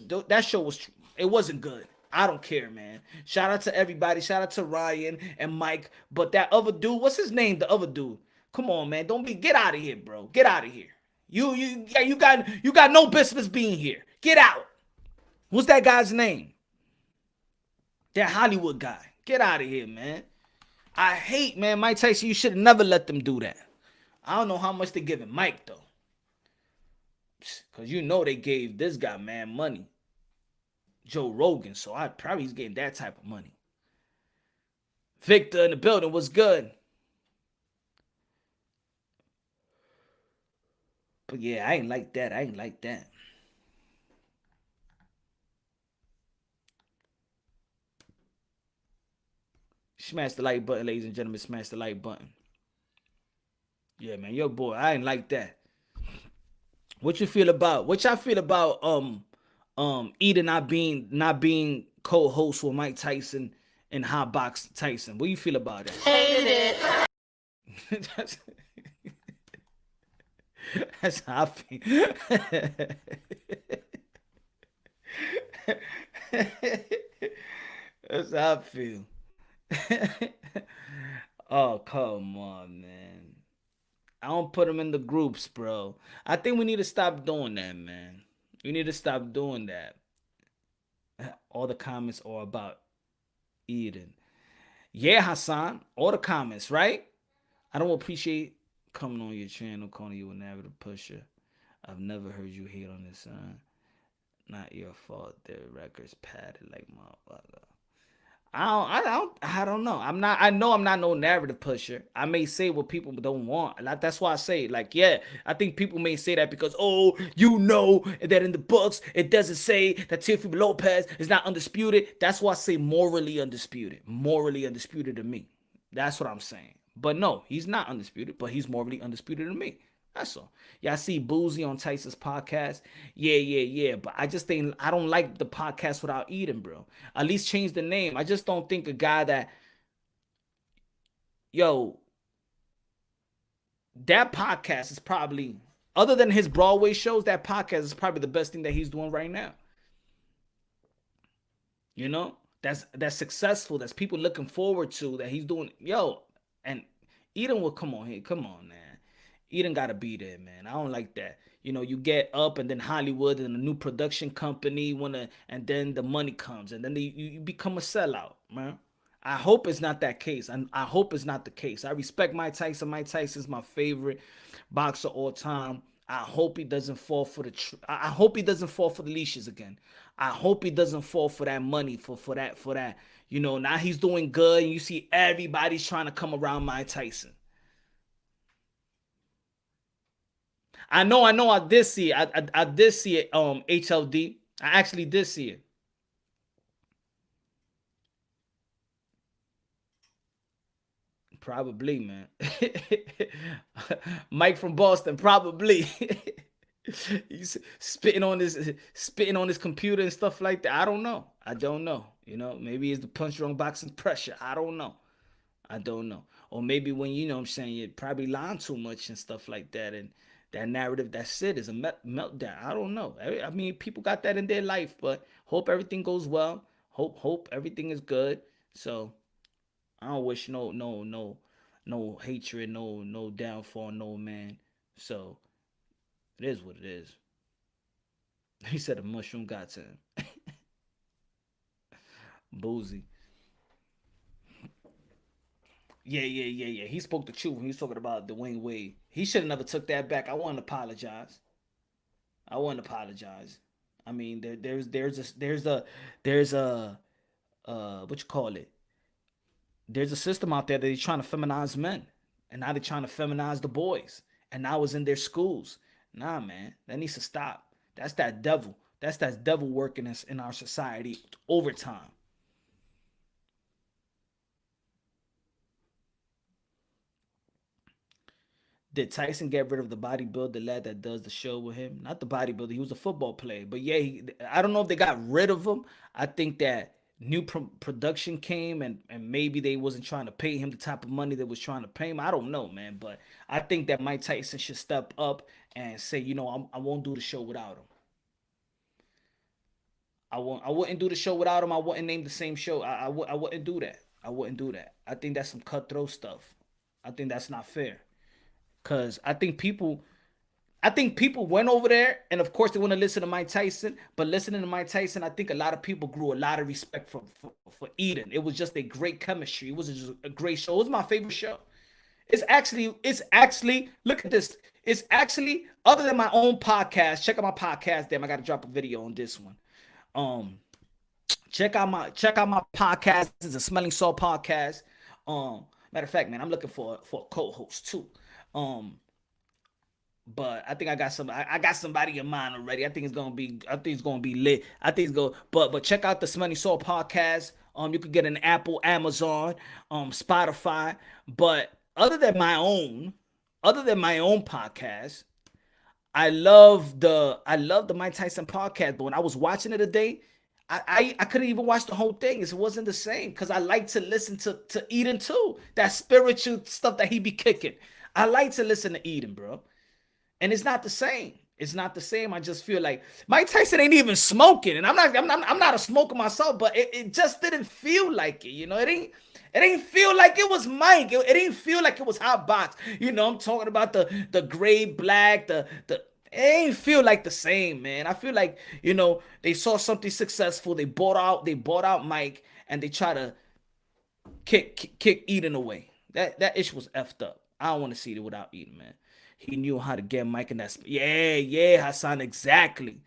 it wasn't good. I don't care, man. Shout out to everybody. Shout out to Ryan and Mike. But that other dude, what's his name? The other dude. Come on, man. Get out of here, bro. Get out of here. You got no business being here. Get out. What's that guy's name? That Hollywood guy. Get out of here, man. I hate, man, Mike Tyson. You should have never let them do that. I don't know how much they giving Mike, though. Because you know they gave this guy, man, money. Joe Rogan. So I probably he's getting that type of money. Victor in the building was good. But yeah, I ain't like that. Smash the like button, ladies and gentlemen. Smash the like button. Yeah, man, your boy. I ain't like that. What y'all feel about Eden not being co-host with Mike Tyson and Hot Box Tyson? What do you feel about that? Hated it. That's how I feel. That's how I feel. Oh, come on, man. I don't put them in the groups, bro. I think we need to stop doing that, man. We need to stop doing that. All the comments are about Eden. Yeah, Hassan. All the comments, right? I don't appreciate coming on your channel, calling you a narrative pusher. I've never heard you hate on this, son. Not your fault. Their records padded like motherfucker. I don't know. I know I'm not no narrative pusher. I may say what people don't want. Like, that's why I say, like, yeah, I think people may say that because, oh, you know that in the books it doesn't say that Teofimo Lopez is not undisputed. That's why I say morally undisputed. Morally undisputed to me. That's what I'm saying. But no, he's not undisputed, but he's morally undisputed to me. That's all. Yeah, I see Boozy on Tyson's podcast. Yeah. But I just think I don't like the podcast without Eden, bro. At least change the name. I just don't think a guy that, that podcast is probably, other than his Broadway shows, that podcast is probably the best thing that he's doing right now. You know, that's successful. That's people looking forward to that he's doing. And Eden will come on here. Come on, man. Eden gotta be there, man. I don't like that. You know, you get up and then Hollywood and a new production company and then the money comes and then you become a sellout, man. I hope it's not that case. I hope it's not the case. I respect Mike Tyson. Mike Tyson's my favorite boxer all time. I hope he doesn't fall for I hope he doesn't fall for the leashes again. I hope he doesn't fall for that money for that. You know, now he's doing good and you see everybody's trying to come around Mike Tyson. I know. I did see it. I did see it. HLD. I actually did see it. Probably, man. Mike from Boston. Probably. He's spitting on his computer and stuff like that. I don't know. You know, maybe it's the Punch Drunk Boxing pressure. I don't know. Or maybe when what I'm saying, you're probably lying too much and stuff like that, and that narrative, that's it, is a meltdown. I don't know. I mean, people got that in their life, but hope everything goes well. Hope everything is good. So I don't wish no hatred, no downfall, no man. So it is what it is. He said a mushroom got to him. Boozy. Yeah. He spoke the truth when he was talking about Dwayne Wade. He should have never took that back. I wouldn't apologize. I mean, there's a what you call it? There's a system out there that he's trying to feminize men, and now they're trying to feminize the boys, and now it's in their schools. Nah, man, that needs to stop. That's that devil. That's that devil working in our society over time. Did Tyson get rid of the bodybuilder lad that does the show with him? Not the bodybuilder. He was a football player. But yeah, I don't know if they got rid of him. I think that new production came, and maybe they wasn't trying to pay him the type of money they was trying to pay him. I don't know, man, but I think that Mike Tyson should step up and say, I won't do the show without him. I wouldn't do the show without him. I wouldn't name the same show. I wouldn't do that. I wouldn't do that. I think that's some cutthroat stuff. I think that's not fair. Cause I think people went over there, and of course they want to listen to Mike Tyson. But listening to Mike Tyson, I think a lot of people grew a lot of respect for Eden. It was just a great chemistry. It was just a great show. It was my favorite show. It's actually look at this. It's actually, other than my own podcast. Check out my podcast. Damn, I got to drop a video on this one. Um, check out my podcast. It's a Smelling Salt podcast. Matter of fact, man, I'm looking for a co-host too. Um, but I think I got somebody in mind already. I think it's gonna be lit. I think it's go but check out the Smelly Soul podcast. You could get an Apple, Amazon, Spotify. But other than my own podcast, I love the Mike Tyson podcast. But when I was watching it today, I couldn't even watch the whole thing. It wasn't the same because I like to listen to Eden too. That spiritual stuff that he be kicking. I like to listen to Eden, bro. And it's not the same. It's not the same. I just feel like Mike Tyson ain't even smoking, and I'm not a smoker myself, but it just didn't feel like it. It ain't feel like it was Mike. It ain't feel like it was Hot Box. I'm talking about the gray, black, the. It ain't feel like the same, man. I feel like they saw something successful. They bought out Mike, and they try to kick Eden away. That issue was effed up. I don't want to see it without Eden, man. He knew how to get Mike in that. Yeah, Hassan, exactly.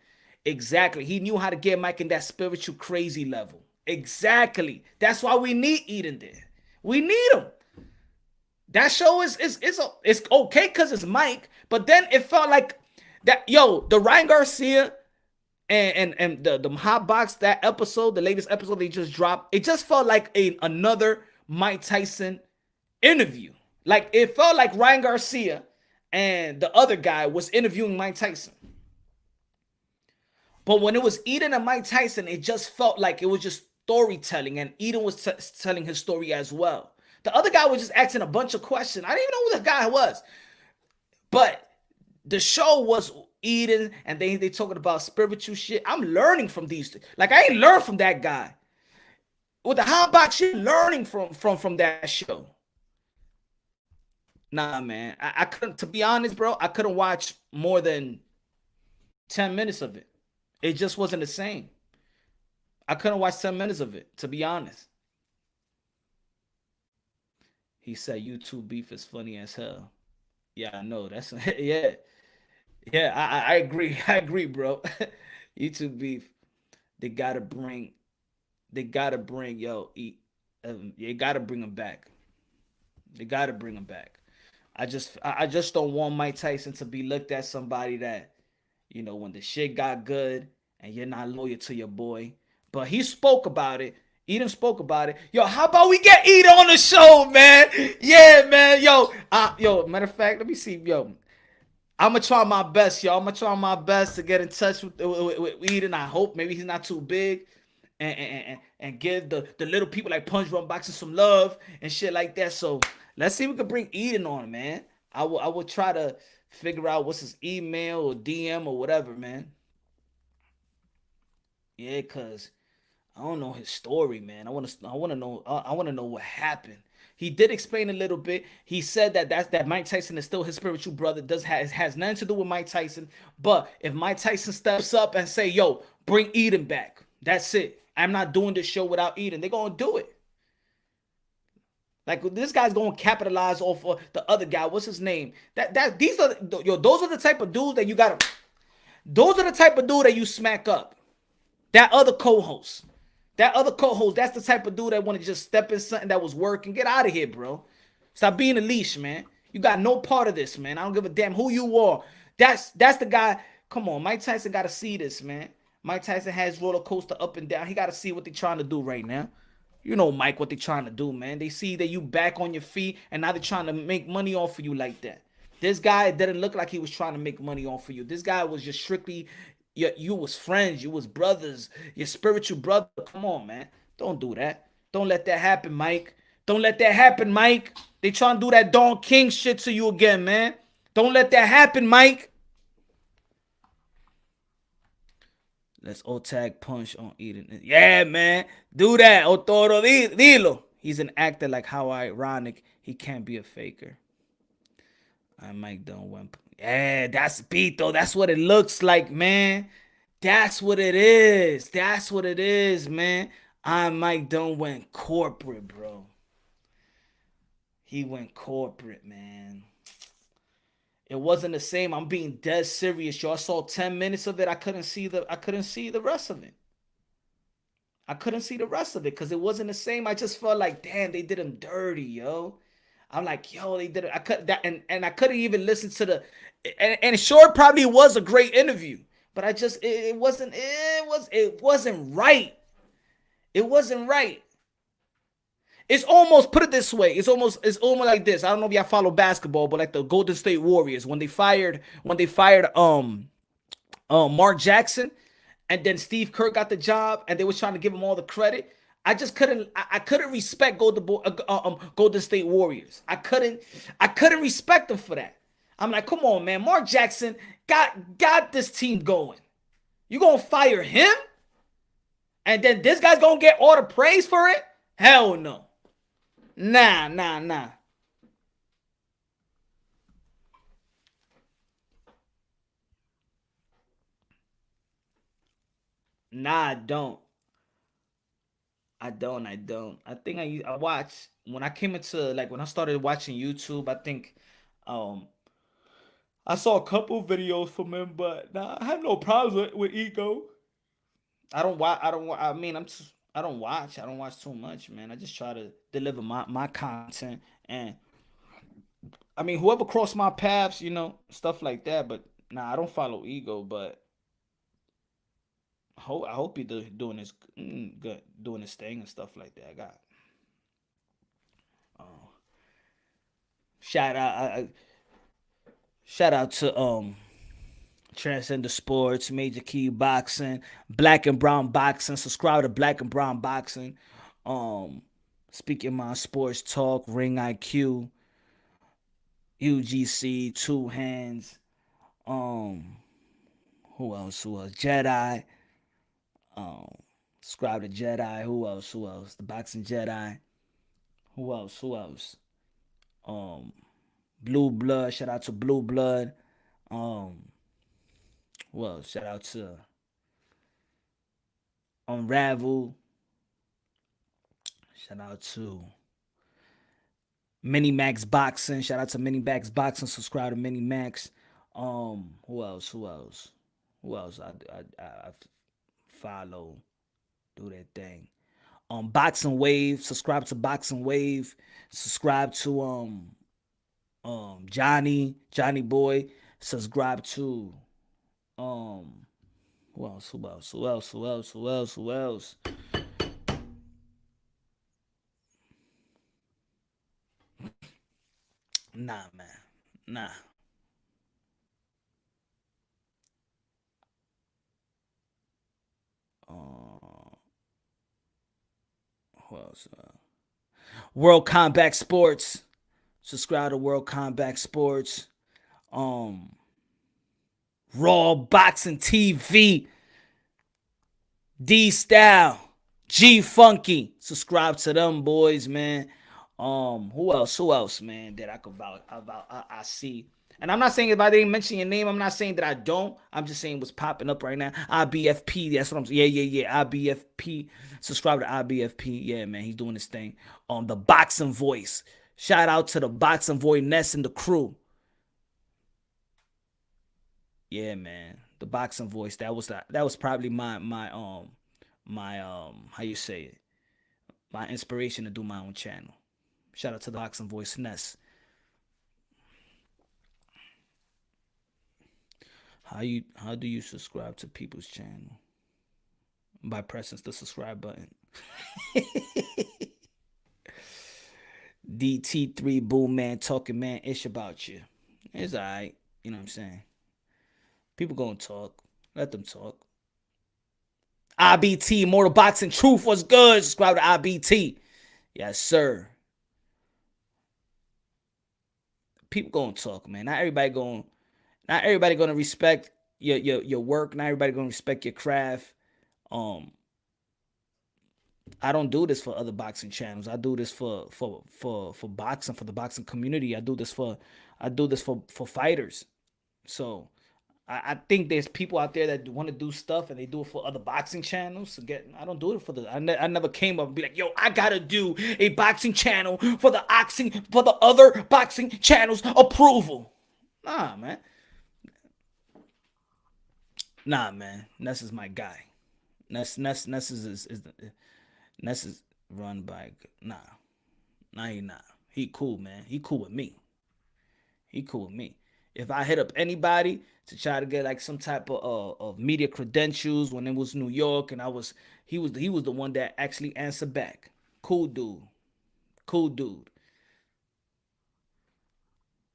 He knew how to get Mike in that spiritual crazy level. Exactly. That's why we need Eden there. We need him. That show is okay because it's Mike, but then it felt like that. The Ryan Garcia and the Hot Box, that episode, the latest episode they just dropped, it just felt like another Mike Tyson interview. Like it felt like Ryan Garcia and the other guy was interviewing Mike Tyson. But when it was Eden and Mike Tyson, it just felt like it was just storytelling, and Eden was telling his story as well. The other guy was just asking a bunch of questions. I didn't even know who the guy was. But the show was Eden, and they talking about spiritual shit. I'm learning from these. Like, I ain't learned from that guy. With the hot box shit, learning from that show. Nah, man. I couldn't, to be honest, bro, I couldn't watch more than 10 minutes of it. It just wasn't the same. I couldn't watch 10 minutes of it, to be honest. He said YouTube beef is funny as hell. Yeah, I know. That's yeah. Yeah, I agree. I agree, bro. YouTube beef. They gotta bring, you gotta bring them back. They gotta bring them back. I just don't want Mike Tyson to be looked at somebody that, when the shit got good and you're not loyal to your boy. But he spoke about it. Eden spoke about it. Yo, how about we get Eden on the show, man? Yeah, man. Yo, matter of fact, let me see. Yo, I'm gonna try my best, yo. I'm gonna try my best to get in touch with Eden. I hope maybe he's not too big, and give the little people like Punch Run Boxing some love and shit like that. So let's see if we can bring Eden on, man. I will try to figure out what's his email or DM or whatever, man. Yeah, cause I don't know his story, man. I want to know. I want to know what happened. He did explain a little bit. He said that Mike Tyson is still his spiritual brother. Has nothing to do with Mike Tyson. But if Mike Tyson steps up and say, "Yo, bring Eden back," that's it. I'm not doing this show without Eden. They're gonna do it. Like, this guy's gonna capitalize off of the other guy. What's his name? Those are the type of dudes that you gotta. Those are the type of dude that you smack up. That other co-host. That's the type of dude that want to just step in something that was working. Get out of here, bro. Stop being a leash, man. You got no part of this, man. I don't give a damn who you are. That's the guy. Come on, Mike Tyson got to see this, man. Mike Tyson has roller coaster up and down. He got to see what they're trying to do right now. You know, Mike, what they're trying to do, man. They see that you back on your feet, and now they're trying to make money off of you like that. This guy didn't look like he was trying to make money off of you. This guy was just strictly... You was friends, you was brothers, your spiritual brother. Come on, man. Don't do that. Don't let that happen, Mike. Don't let that happen, Mike. They trying to do that Don King shit to you again, man. Don't let that happen, Mike. Let's all tag punch on eating. Yeah, man. Do that. Otoro, dilo. He's an actor, like how ironic he can't be a faker. I Mike don't win. Yeah, that's Pito. That's what it looks like, man. That's what it is. That's what it is, man. I Mike don't went corporate, bro. He went corporate, man. It wasn't the same. I'm being dead serious, yo. I saw 10 minutes of it. I couldn't see the rest of it. I couldn't see the rest of it because it wasn't the same. I just felt like, damn, they did him dirty, yo. I'm like, yo, they did it. I could that, and I couldn't even listen to the, and sure, it probably was a great interview, but I just it wasn't right. It wasn't right. It's almost, put it this way, it's almost like this. I don't know if y'all follow basketball, but like the Golden State Warriors when they fired Mark Jackson, and then Steve Kerr got the job, and they was trying to give him all the credit. I just couldn't. I couldn't respect Golden State Warriors. I couldn't respect them for that. I'm like, come on, man. Mark Jackson got this team going. You gonna fire him, and then this guy's gonna get all the praise for it? Hell no. Nah. Nah, I don't. I think I watched when I came into, like, when I started watching YouTube. I think um I saw a couple videos from him, but nah, I have no problems with Ego. I don't watch. I don't. I mean, I don't watch. I don't watch too much, man. I just try to deliver my content, and I mean, whoever crossed my paths, stuff like that. But nah, I don't follow Ego, but I hope he doing his good, doing his thing and stuff like that. I got uh, shout out. Shout out to Transcender Sports, Major Key Boxing, Black and Brown Boxing. Subscribe to Black and Brown Boxing. Speaking My Sports Talk, Ring IQ, UGC, Two Hands. Who else? Jedi. Subscribe to Jedi. Who else? The Boxing Jedi. Who else? Blue Blood. Shout out to Blue Blood. Well, shout out to Unravel. Shout out to Mini Max Boxing. Shout out to Mini Max Boxing. Subscribe to Mini Max. Who else? I follow. Do that thing. Boxing Wave. Subscribe to Boxing Wave. Subscribe to Johnny Boy. Subscribe to who else? Nah, man. Nah. Who else? World Combat Sports. Subscribe to World Combat Sports. Raw Boxing TV. D Style. G Funky. Subscribe to them boys, man. Who else, man, that I could vouch I see. And I'm not saying if I didn't mention your name, I'm not saying that I don't. I'm just saying what's popping up right now. IBFP, that's what I'm saying. Yeah. IBFP. Subscribe to IBFP. Yeah, man, he's doing his thing. The Boxing Voice. Shout out to the Boxing Voice, Ness and the crew. Yeah, man. The Boxing Voice. That was probably my how you say it? My inspiration to do my own channel. Shout out to the Boxing Voice, Ness. How do you subscribe to people's channel? By pressing the subscribe button. DT3 Boom Man talking, man, ish about you. It's alright. You know what I'm saying? People gonna talk. Let them talk. IBT, Mortal Boxing Truth was good. Subscribe to IBT. Yes, sir. People gonna talk, man. Not everybody gonna respect your work. Not everybody gonna respect your craft. I don't do this for other boxing channels. I do this for boxing, for the boxing community. I do this for fighters. So I think there's people out there that want to do stuff and they do it for other boxing channels. I don't do it for the. I never came up and be like, yo, I gotta do a boxing channel for the other boxing channels approval. Nah, man. Ness is my guy. Ness is run by he not. He cool, man. He cool with me. If I hit up anybody to try to get like some type of media credentials when it was New York and he was the one that actually answered back. Cool dude.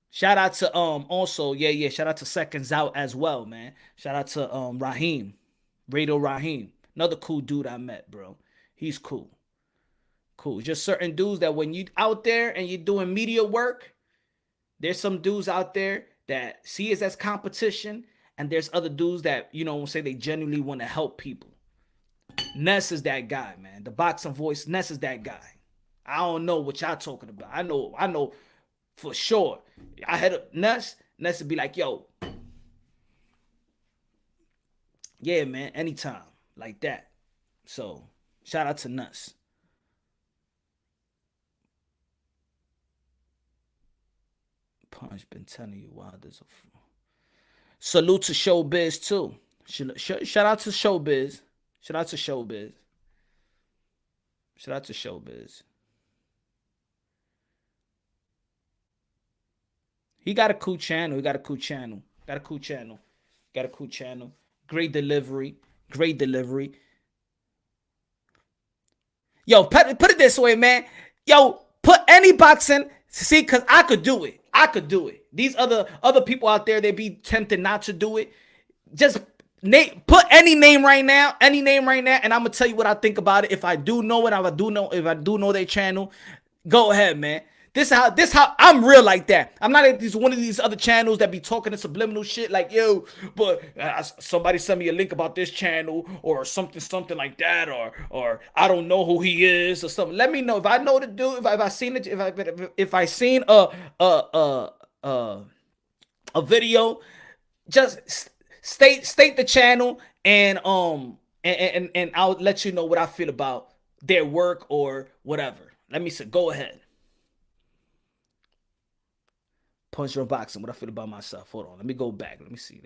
Shout out to also, shout out to Seconds Out as well, man. Shout out to Raheem. Radio Raheem. Another cool dude I met, bro. He's cool. Just certain dudes that when you out there and you're doing media work, there's some dudes out there that see it as competition, and there's other dudes that, say they genuinely want to help people. Ness is that guy, man. The boxing voice, Ness is that guy. I don't know what y'all talking about. I know for sure. I hit up Ness would be like, yo, yeah, man, anytime. Like that. So, shout out to Ness. Punch been telling you why there's a salute to Showbiz too. Shout out to Showbiz. He got a cool channel. Great delivery. Yo, put it this way, man. Yo, put any boxing. See, because I could do it. These other people out there, they be tempted not to do it. Just put any name right now, and I'm gonna tell you what I think about it. If I do know it, if I do know their channel, go ahead, man. This how I'm real like that. I'm not like one of these other channels that be talking the subliminal shit like, yo, but somebody send me a link about this channel or something like that, or I don't know who he is or something. Let me know if I know the dude. If I seen it, if I seen a video, just state the channel and I'll let you know what I feel about their work or whatever. Let me say, go ahead. Punch Drunk Boxing, what I feel about myself. Hold on, let me go back. Let me see.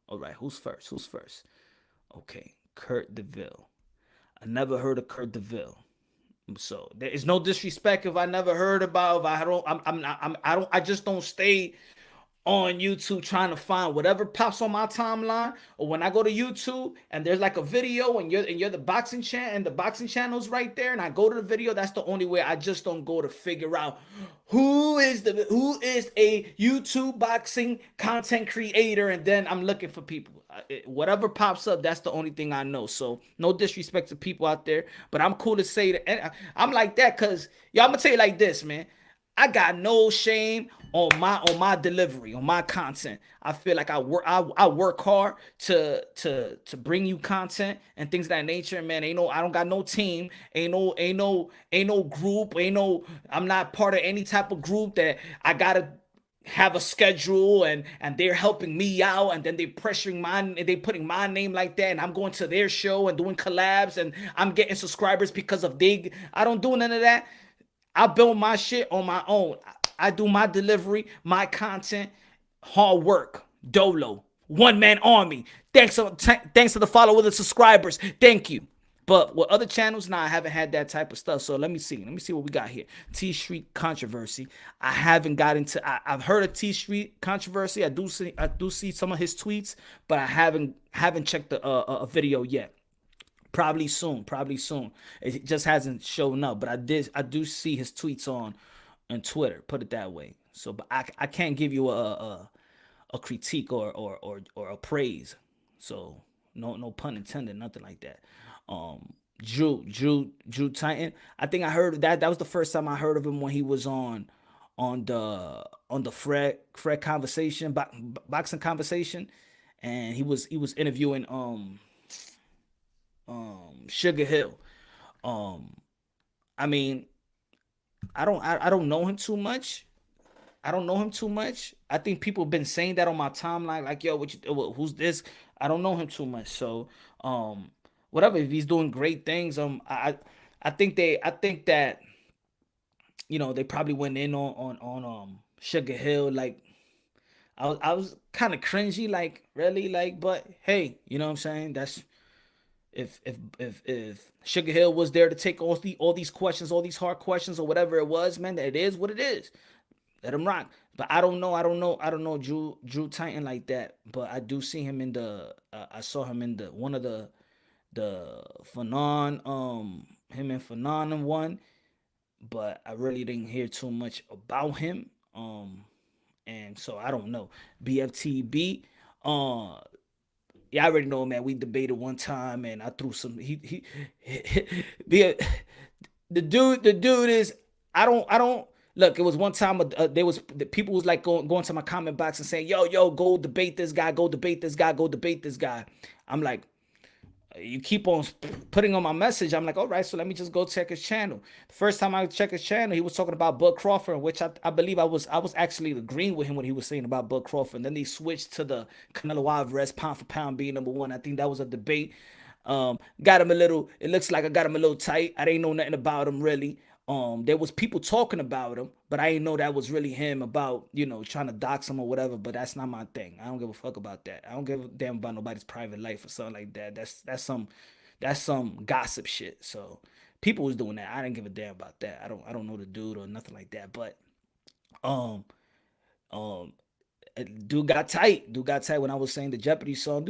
All right, who's first? Okay, Kurt DeVille. I never heard of Kurt DeVille. So there is no disrespect if I never heard about. I just don't stay on YouTube trying to find whatever pops on my timeline, or when I go to YouTube and there's like a video and you're the boxing channel and the boxing channel's right there and I go to the video, that's the only way. I just don't go to figure out who is a YouTube boxing content creator, and then I'm looking for people. Whatever pops up, that's the only thing I know. So no disrespect to people out there, but I'm cool to say that. And I'm like that because, I'm gonna tell you like this, man. I got no shame on my delivery, on my content. I feel like I work hard to bring you content and things of that nature. Man, I don't got no team, ain't no group, I'm not part of any type of group that I gotta have a schedule and they're helping me out, and then they putting my name like that, and I'm going to their show and doing collabs and I'm getting subscribers because of I don't do none of that. I build my shit on my own. I do my delivery, my content, hard work, dolo, one-man army. Thanks to the followers and subscribers. Thank you. But with other channels, I haven't had that type of stuff. So let me see what we got here. T Street controversy. I haven't got into. I've heard of T Street controversy. I do see some of his tweets, but I haven't checked a video yet. Probably soon. It just hasn't shown up, but I do see his tweets on Twitter. Put it that way. So, but I can't give you a critique or a praise. So no pun intended, nothing like that. Drew Titan. I think I heard that. That was the first time I heard of him when he was on the Fred conversation, boxing conversation, and he was interviewing Sugar Hill. Um, I mean, I don't know him too much. I don't know him too much. I think people have been saying that on my timeline, like, yo, who's this? I don't know him too much. So, whatever. If he's doing great things, I think that they probably went in on Sugar Hill. Like, I was kind of cringy, like, really, like, but hey, you know what I'm saying? That's if Sugar Hill was there to take all these questions, all these hard questions, or whatever it was, man, it is what it is. Let him rock. But I don't know Drew Titan like that. But I do see him in the. I saw him in the one of the Fanon. Him and Fanon in one. But I really didn't hear too much about him. And so I don't know. BFTB. Yeah, I already know, man. We debated one time, and I threw some. The dude is. I don't look. It was one time. There was the people was like going to my comment box and saying, yo, go debate this guy, go debate this guy, go debate this guy. I'm like, you keep on putting on my message. I'm like, all right, so let me just go check his channel. The first time I checked his channel, he was talking about Bud Crawford, which I believe I was actually agreeing with him when he was saying about Bud Crawford. And then they switched to the Canelo Alvarez pound for pound being number one. I think that was a debate. Got him a little. It looks like I got him a little tight. I didn't know nothing about him really. There was people talking about him, but I didn't know that was really him about trying to dox him or whatever. But that's not my thing. I don't give a fuck about that. I don't give a damn about nobody's private life or something like that. That's some gossip shit. So people was doing that. I didn't give a damn about that. I don't know the dude or nothing like that. But um um dude got tight. Dude got tight when I was saying the Jeopardy song,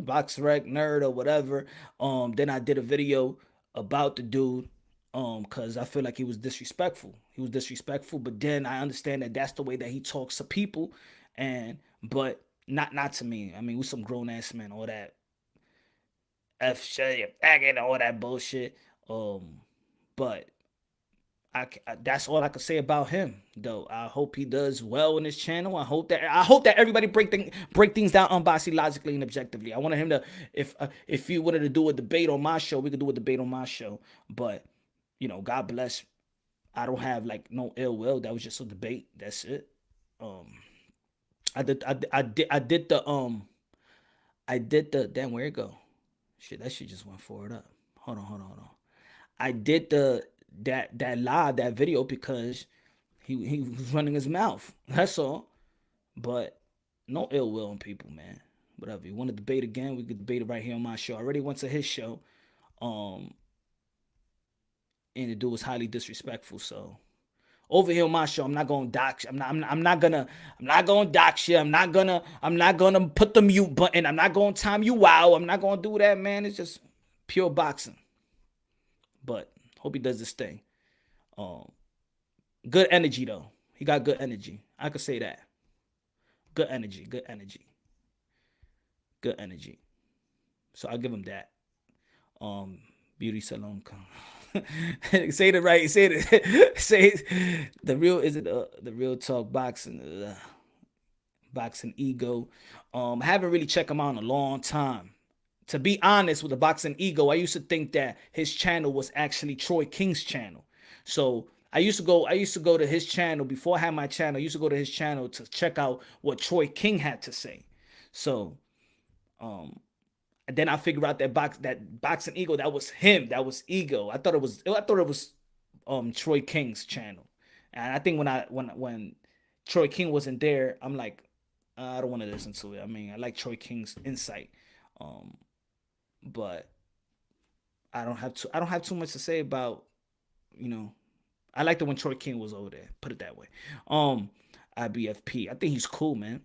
box rec nerd or whatever. Then I did a video about the dude, cause I feel like he was disrespectful. He was disrespectful, but then I understand that that's the way that he talks to people, but not to me. I mean, we some grown ass men, all that f shit, faggot, all that bullshit. But that's all I could say about him, though. I hope he does well in his channel. I hope that everybody break things down unbiasedly, logically, and objectively. I wanted him to, if he wanted to do a debate on my show, we could do a debate on my show. But God bless. I don't have like no ill will. That was just a debate. That's it. I did the damn, where it go? Shit, that shit just went forward up. Hold on. I did that live, that video, because he was running his mouth. That's all. But no ill will on people, man. Whatever. You want to debate again, we could debate it right here on my show. I already went to his show. Um, and the dude was highly disrespectful. So over here on my show, I'm not gonna dox. I'm not gonna dox you. I'm not gonna put the mute button. I'm not gonna time you out. I'm not gonna do that, man. It's just pure boxing. But hope he does this thing. Um, Good energy though. He got good energy. I could say that. Good energy. Good energy. Good energy. So I'll give him that. Beauty salon. Say it right. Say it. Say it. The real is it the real talk boxing. Boxing ego. I haven't really checked him out in a long time. To be honest, with the boxing ego, I used to think that his channel was actually Troy King's channel. So I used to go to his channel before I had my channel. I used to go to his channel to check out what Troy King had to say. So and then I figured out that boxing ego, that was him. That was ego. I thought it was Troy King's channel. And I think when Troy King wasn't there, I'm like, I don't want to listen to it. I mean, I like Troy King's insight. Um, but I don't have too much to say about, you know, I liked it when Troy King was over there. Put it that way. IBFP. I think he's cool, man.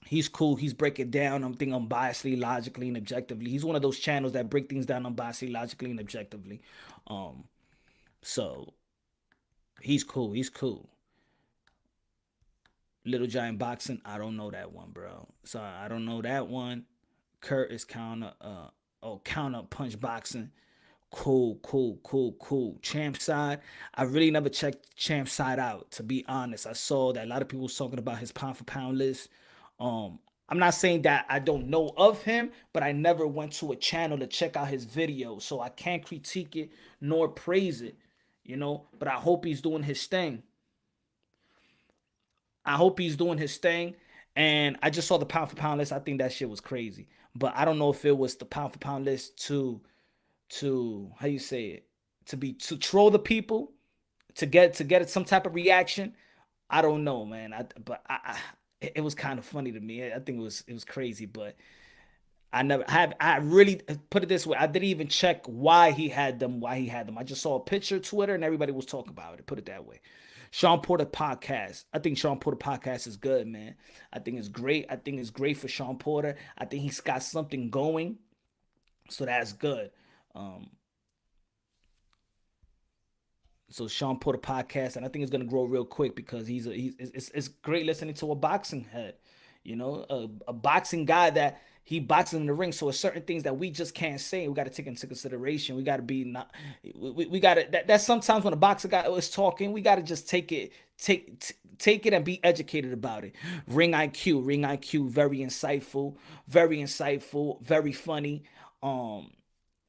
He's cool. He's breaking down. I'm thinking unbiasedly, logically, and objectively. He's one of those channels that break things down unbiasedly, logically, and objectively. Um, so he's cool. He's cool. Little Giant Boxing. I don't know that one, bro. So I don't know that one. Kurt is counter punch boxing. Cool. Champ side, I really never checked champ side out. To be honest, I saw that a lot of people was talking about his pound for pound list. I'm not saying that I don't know of him, but I never went to a channel to check out his videos, so I can't critique it nor praise it, But I hope he's doing his thing. And I just saw the pound for pound list. I think that shit was crazy, but I don't know if it was the pound for pound list to how you say it, to troll the people, to get some type of reaction. I don't know, man. It was kind of funny to me. I think it was crazy, but I really put it this way. I didn't even check why he had them. I just saw a picture, Twitter, and everybody was talking about it. Put it that way. Sean Porter podcast. I think Sean Porter podcast is good, man. I think it's great. I think it's great for Sean Porter. I think he's got something going, so that's good. So Sean Porter podcast, and I think it's gonna grow real quick because it's great listening to a boxing head, a boxing guy that he boxes in the ring. So it's certain things that we just can't say. We got to take into consideration. We got to be not. We got to. That's sometimes when a boxer guy is talking, we got to just take it and be educated about it. Ring IQ, very insightful, very funny,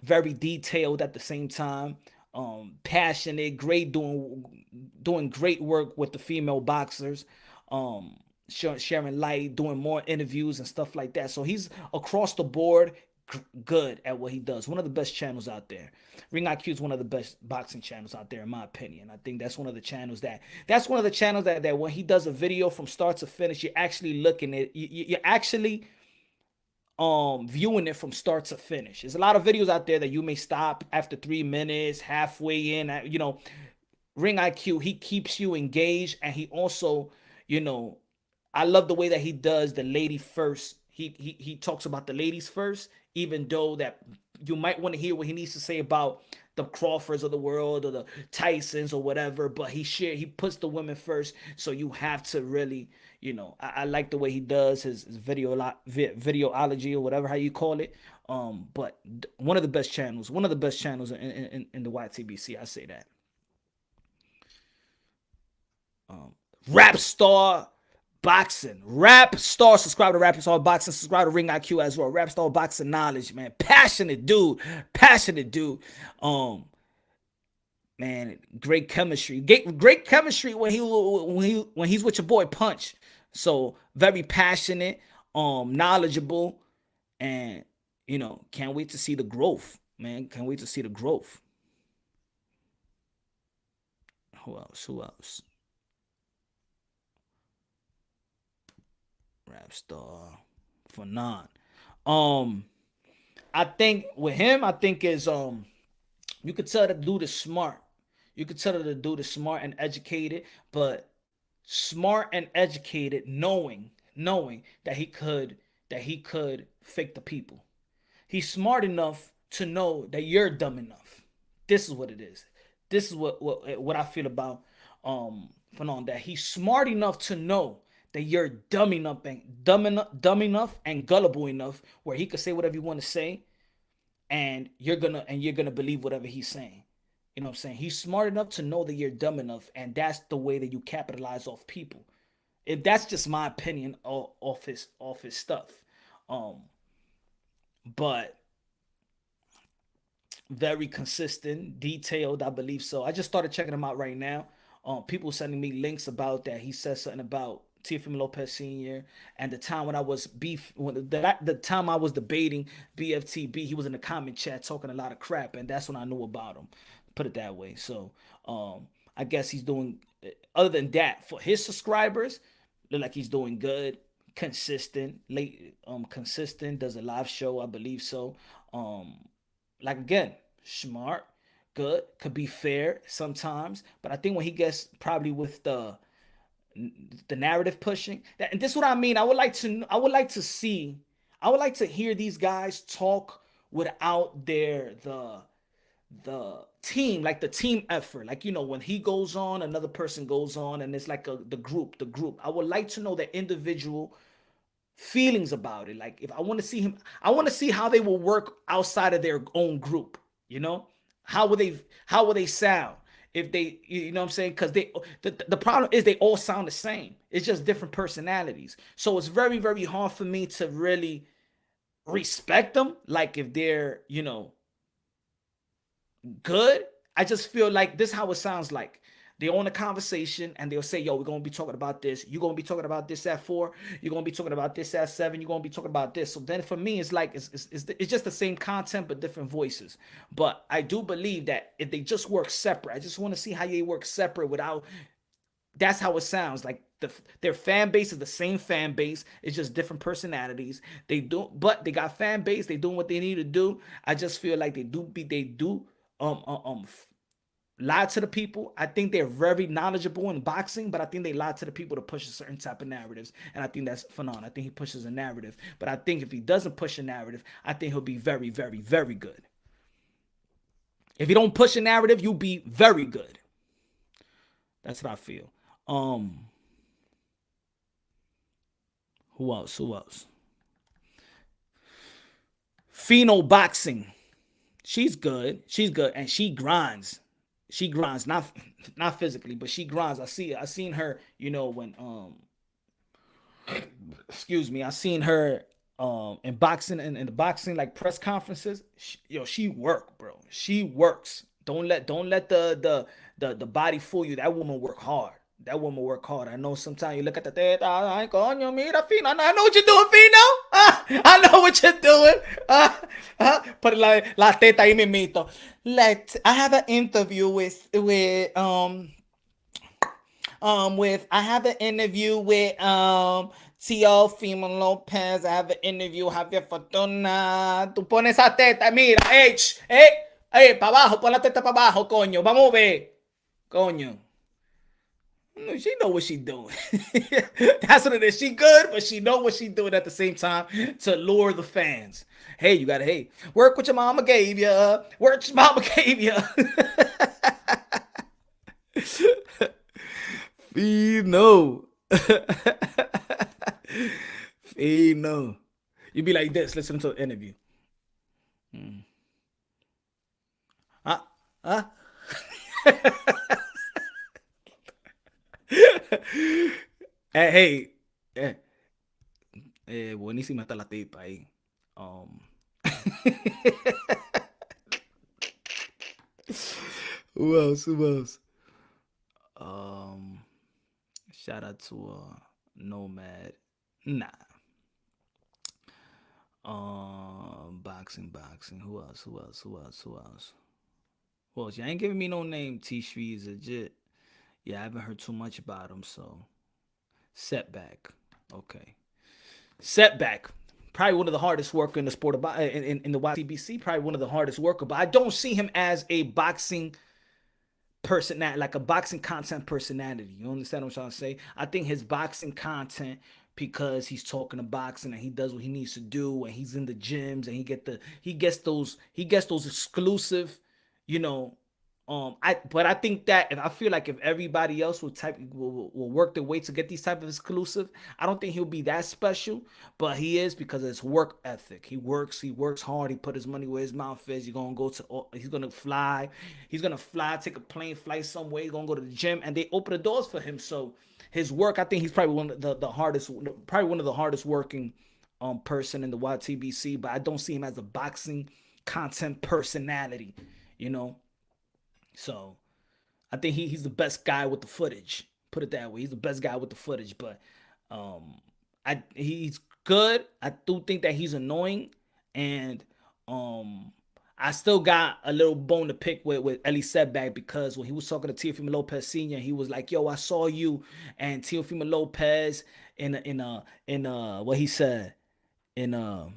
very detailed at the same time. Passionate, great, doing great work with the female boxers, sharing light, doing more interviews and stuff like that. So he's across the board good at what he does. One of the best channels out there. Ring IQ is one of the best boxing channels out there, in my opinion. I think that's one of the channels that when he does a video from start to finish, you're actually looking at you're actually viewing it from start to finish. There's a lot of videos out there that you may stop after 3 minutes, halfway in. Ring IQ, he keeps you engaged, and he also, I love the way that he does the lady first. He talks about the ladies first, even though that you might want to hear what he needs to say about the Crawfords of the world or the Tysons or whatever, but he puts the women first. So you have to really, I like the way he does his videology or whatever, how you call it. But one of the best channels in the YTBC, I say that. Rap Star Boxing. Subscribe to Rap Star Boxing. Subscribe to Ring IQ as well. Rap Star Boxing knowledge, man. Passionate dude. Man, great chemistry. Great chemistry when he's with your boy Punch. So very passionate, knowledgeable, and can't wait to see the growth, man. Can't wait to see the growth. Who else? Rap Star Fanon. I think with him, is you could tell the dude is smart. You could tell the dude is smart and educated, but smart and educated, knowing that he could fake the people. He's smart enough to know that you're dumb enough. This is what it is. This is what I feel about Fanon, that he's smart enough to know that you're dumb enough and gullible enough where he could say whatever you want to say, and you're gonna believe whatever he's saying. You know what I'm saying? He's smart enough to know that you're dumb enough, and that's the way that you capitalize off people. If that's just my opinion off his stuff. But very consistent, detailed, I believe so. I just started checking him out right now. People sending me links about that. He said something about Teofimo Lopez Sr. and the time when I was the time I was debating BFTB, he was in the comment chat talking a lot of crap, and that's when I knew about him. Put it that way. So I guess he's doing, other than that, for his subscribers, look like he's doing good, consistent, consistent, does a live show, I believe so. Like again, smart, good, could be fair sometimes, but I think when he gets probably with the narrative pushing, and this is what I mean. I would like to hear these guys talk without the team, like the team effort. Like, when he goes on, another person goes on, and it's like the group. I would like to know the individual feelings about it. Like if I want to see him, I want to see how they will work outside of their own group. You know, how will they sound if they, you know what I'm saying? Because the problem is they all sound the same. It's just different personalities. So it's very very hard for me to really respect them. Like if they're, good. I just feel like this is how it sounds like. They're on a conversation and they'll say, yo, we're going to be talking about this. You're going to be talking about this at 4. You're going to be talking about this at 7. You're going to be talking about this. So then for me, it's like, it's just the same content, but different voices. But I do believe that if they just work separate, I just want to see how they work separate without, that's how it sounds like. Their fan base is the same fan base. It's just different personalities. But they got fan base. They doing what they need to do. I just feel like they do lie to the people. I think they're very knowledgeable in boxing, but I think they lie to the people to push a certain type of narratives, and I think that's phenomenal. I think he pushes a narrative, but I think if he doesn't push a narrative, I think he'll be very, very, very good. If you don't push a narrative, you'll be very good. That's what I feel. Who else? Who else? Pheno boxing. She's good. She's good, and she grinds. She grinds, not physically, but she grinds. I seen her. When excuse me, I seen her in boxing and in the boxing like press conferences. She work, bro. She works. Don't let the body fool you. That woman work hard. That woman work hard. I know sometimes you look at the teta, ay, coño, mira, Fino. I know what you're doing, Fino. I know what you're doing. Put la teta ahí mismito. I have an interview I have an interview with Teofimo Lopez. I have an interview Javier Fortuna. Tú pones esa teta, mira, para abajo, pon la teta para abajo, coño. Vamos a ver, coño. She know what she doing. That's what it is. She good, but she know what she doing at the same time to lure the fans. Hey, you gotta, work what your mama gave you. Work what your mama gave you. Fino. Fino. You be like this, listen to the interview. Hey, buenísima está la tipa ahí. Who else? Who else? Shout out to Nomad. Nah. Boxing. Who else? Who else? You ain't giving me no name. T-Shri is legit. Yeah, I haven't heard too much about him, so. Setback. Okay. Setback. Probably one of the hardest worker in the sport of in the YTBC. Probably one of the hardest worker, but I don't see him as a boxing personality, like a boxing content personality. You understand what I'm trying to say? I think his boxing content, because he's talking to boxing and he does what he needs to do and he's in the gyms and he gets those exclusive, but I think that if I feel like if everybody else will work their way to get these type of exclusive, I don't think he'll be that special, but he is because of his work ethic. He works hard. He put his money where his mouth is. He's gonna fly, take a plane, fly somewhere. He's gonna go to the gym, and they open the doors for him. So his work, I think he's probably one of the hardest working person in the YTBC, but I don't see him as a boxing content personality, So I think he's the best guy with the footage. Put it that way. He's the best guy with the footage, but he's good. I do think that he's annoying, and I still got a little bone to pick with Eli Setback, because when he was talking to Teofimo Lopez Sr., he was like, "Yo, I saw you and Teofimo Lopez in what he said in a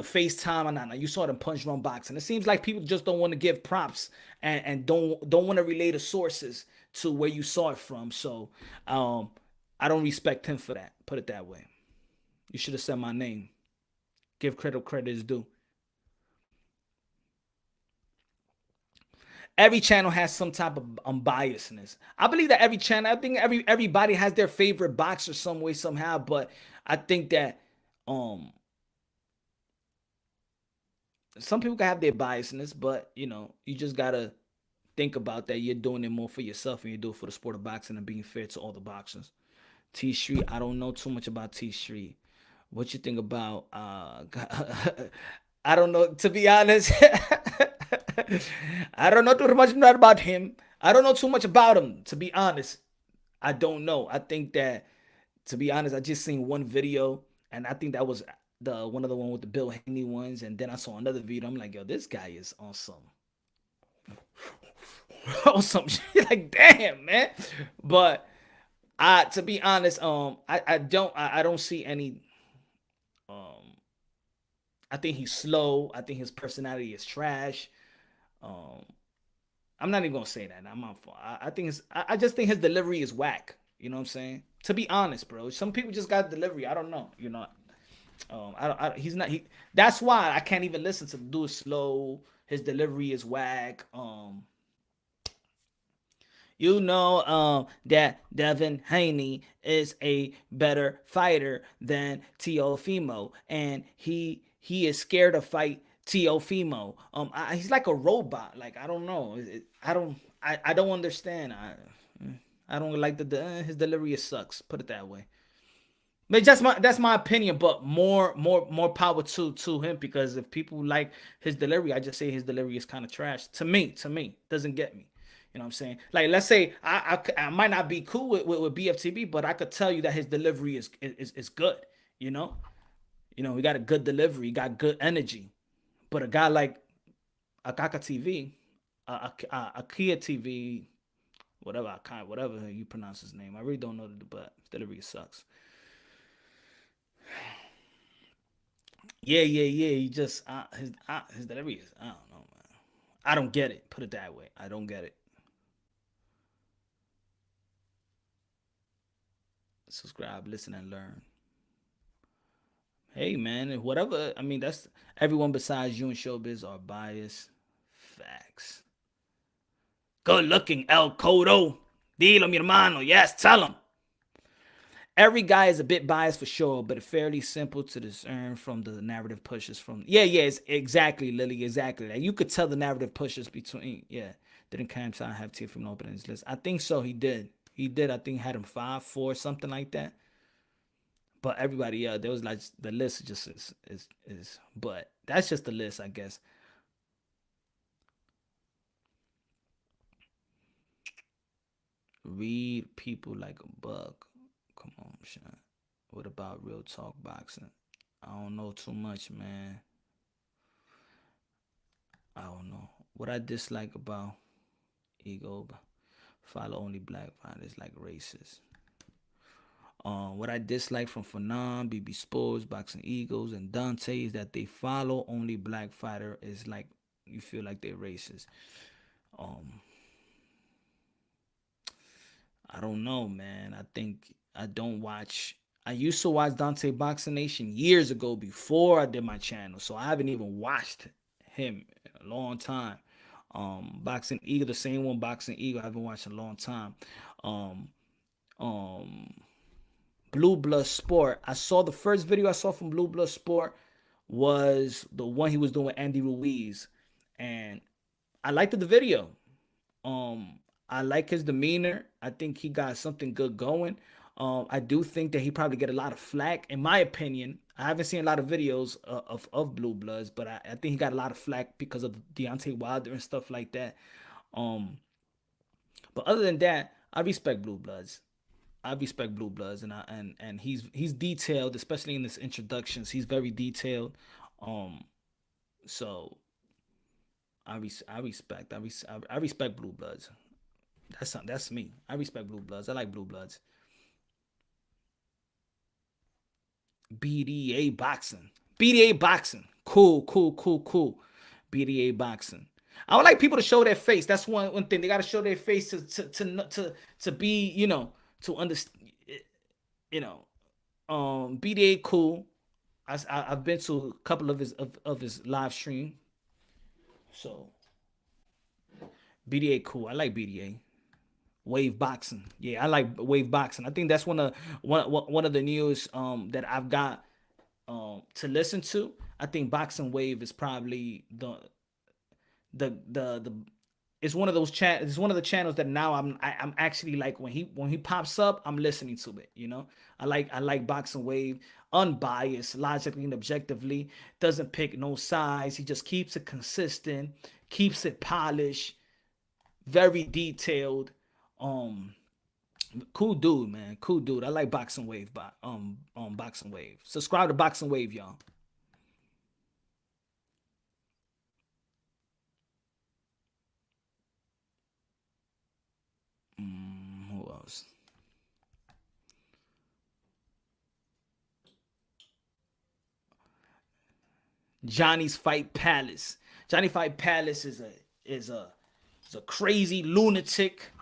FaceTime, and you saw them punch run boxing." It seems like people just don't want to give props and don't want to relay the sources to where you saw it from. So I don't respect him for that. Put it that way. You should have said my name. Give credit is due. every channel has some type of biasness. I believe that every channel, I think everybody has their favorite boxer some way somehow, but I think that um some people can have their biasness, but you just gotta think about that you're doing it more for yourself and you do it for the sport of boxing and being fair to all the boxers. T Street, I don't know too much about T Street. What you think about I don't know, to be honest. I don't know too much about him. I don't know too much about him, to be honest. I don't know. I think that, to be honest, I just seen one video, and I think that was the one with the Bill Haney ones, and then I saw another video. I'm like, yo, this guy is awesome. Awesome shit. Like, damn, man. But to be honest, I don't see any. Um, I think he's slow. I think his personality is trash. Um, I'm not even gonna say that. I'm not. I think I just think his delivery is whack. You know what I'm saying? To be honest, bro. Some people just got delivery. I don't know. He's not. That's why I can't even listen to the dude. Slow. His delivery is whack. That Devin Haney is a better fighter than Teofimo, and he is scared to fight Teofimo. He's like a robot. Like, I don't know. I don't understand. I don't like his delivery. Sucks. Put it that way. But that's my opinion. But more power to him, because if people like his delivery, I just say his delivery is kind of trash. To me, doesn't get me. You know what I'm saying? Like, let's say I might not be cool with BFTB, but I could tell you that his delivery is good. You know, he got a good delivery, he got good energy. But a guy like Akaka TV, Akia TV, whatever you pronounce his name, I really don't know, but his delivery sucks. Yeah. He just his delivery is, I don't know, man. I don't get it. Put it that way. I don't get it. Subscribe, listen, and learn. Hey, man, whatever. I mean, that's everyone besides you in showbiz are biased. Facts. Good looking, El Codo. Dilo, mi hermano. Yes, tell him. Every guy is a bit biased for sure, but fairly simple to discern from the narrative pushes from. Yeah, it's exactly, Lily, exactly. Like, you could tell the narrative pushes between. Yeah, didn't Cam Time have T from opening his list? I think so. He did. I think had him 5, 4, something like that. But everybody else, there was like the list just is. But that's just the list, I guess. Read people like a bug. Come on, Sean. What about real talk boxing? I don't know too much, man. I don't know. What I dislike about ego, follow only black fighters like racist. What I dislike from Fanon, BB Sports, Boxing Eagles, and Dante is that they follow only black fighter is like you feel like they're racist. Um, I don't know, man. I think I don't watch. I used to watch Dante Boxing Nation years ago before I did my channel, so I haven't even watched him in a long time. Boxing Eagle, the same one, Boxing Eagle, I haven't watched in a long time. Um, um, Blue Blood Sport. I saw the first video I saw from Blue Blood Sport was the one he was doing with Andy Ruiz, and I liked the video. I like his demeanor. I think he got something good going. I do think that he probably get a lot of flack, in my opinion. I haven't seen a lot of videos of Blue Bloods, but I think he got a lot of flack because of Deontay Wilder and stuff like that. Um, but other than that, I respect Blue Bloods. And he's detailed, especially in his introductions. He's very detailed. Um, so I respect Blue Bloods. That's me. I respect Blue Bloods. I like Blue Bloods. BDA boxing. BDA boxing. Cool. BDA boxing. I would like people to show their face. That's one thing. They got to show their face to be, to understand, you know. BDA cool. I've been to a couple of his live stream. So BDA cool. I like BDA. Wave boxing. Yeah, I like wave boxing. I think that's one of the news that I've got to listen to. I think Boxing Wave is probably the it's one of those it's one of the channels that now I'm actually like when he pops up, I'm listening to it, you know. I like Boxing Wave, unbiased, logically and objectively, doesn't pick no sides. He just keeps it consistent, keeps it polished, very detailed. Um cool dude, man. Cool dude. I like Boxing Wave, but Boxing Wave. Subscribe to Boxing Wave, y'all. Who else? Johnny's Fight Palace. Johnny Fight Palace is a crazy lunatic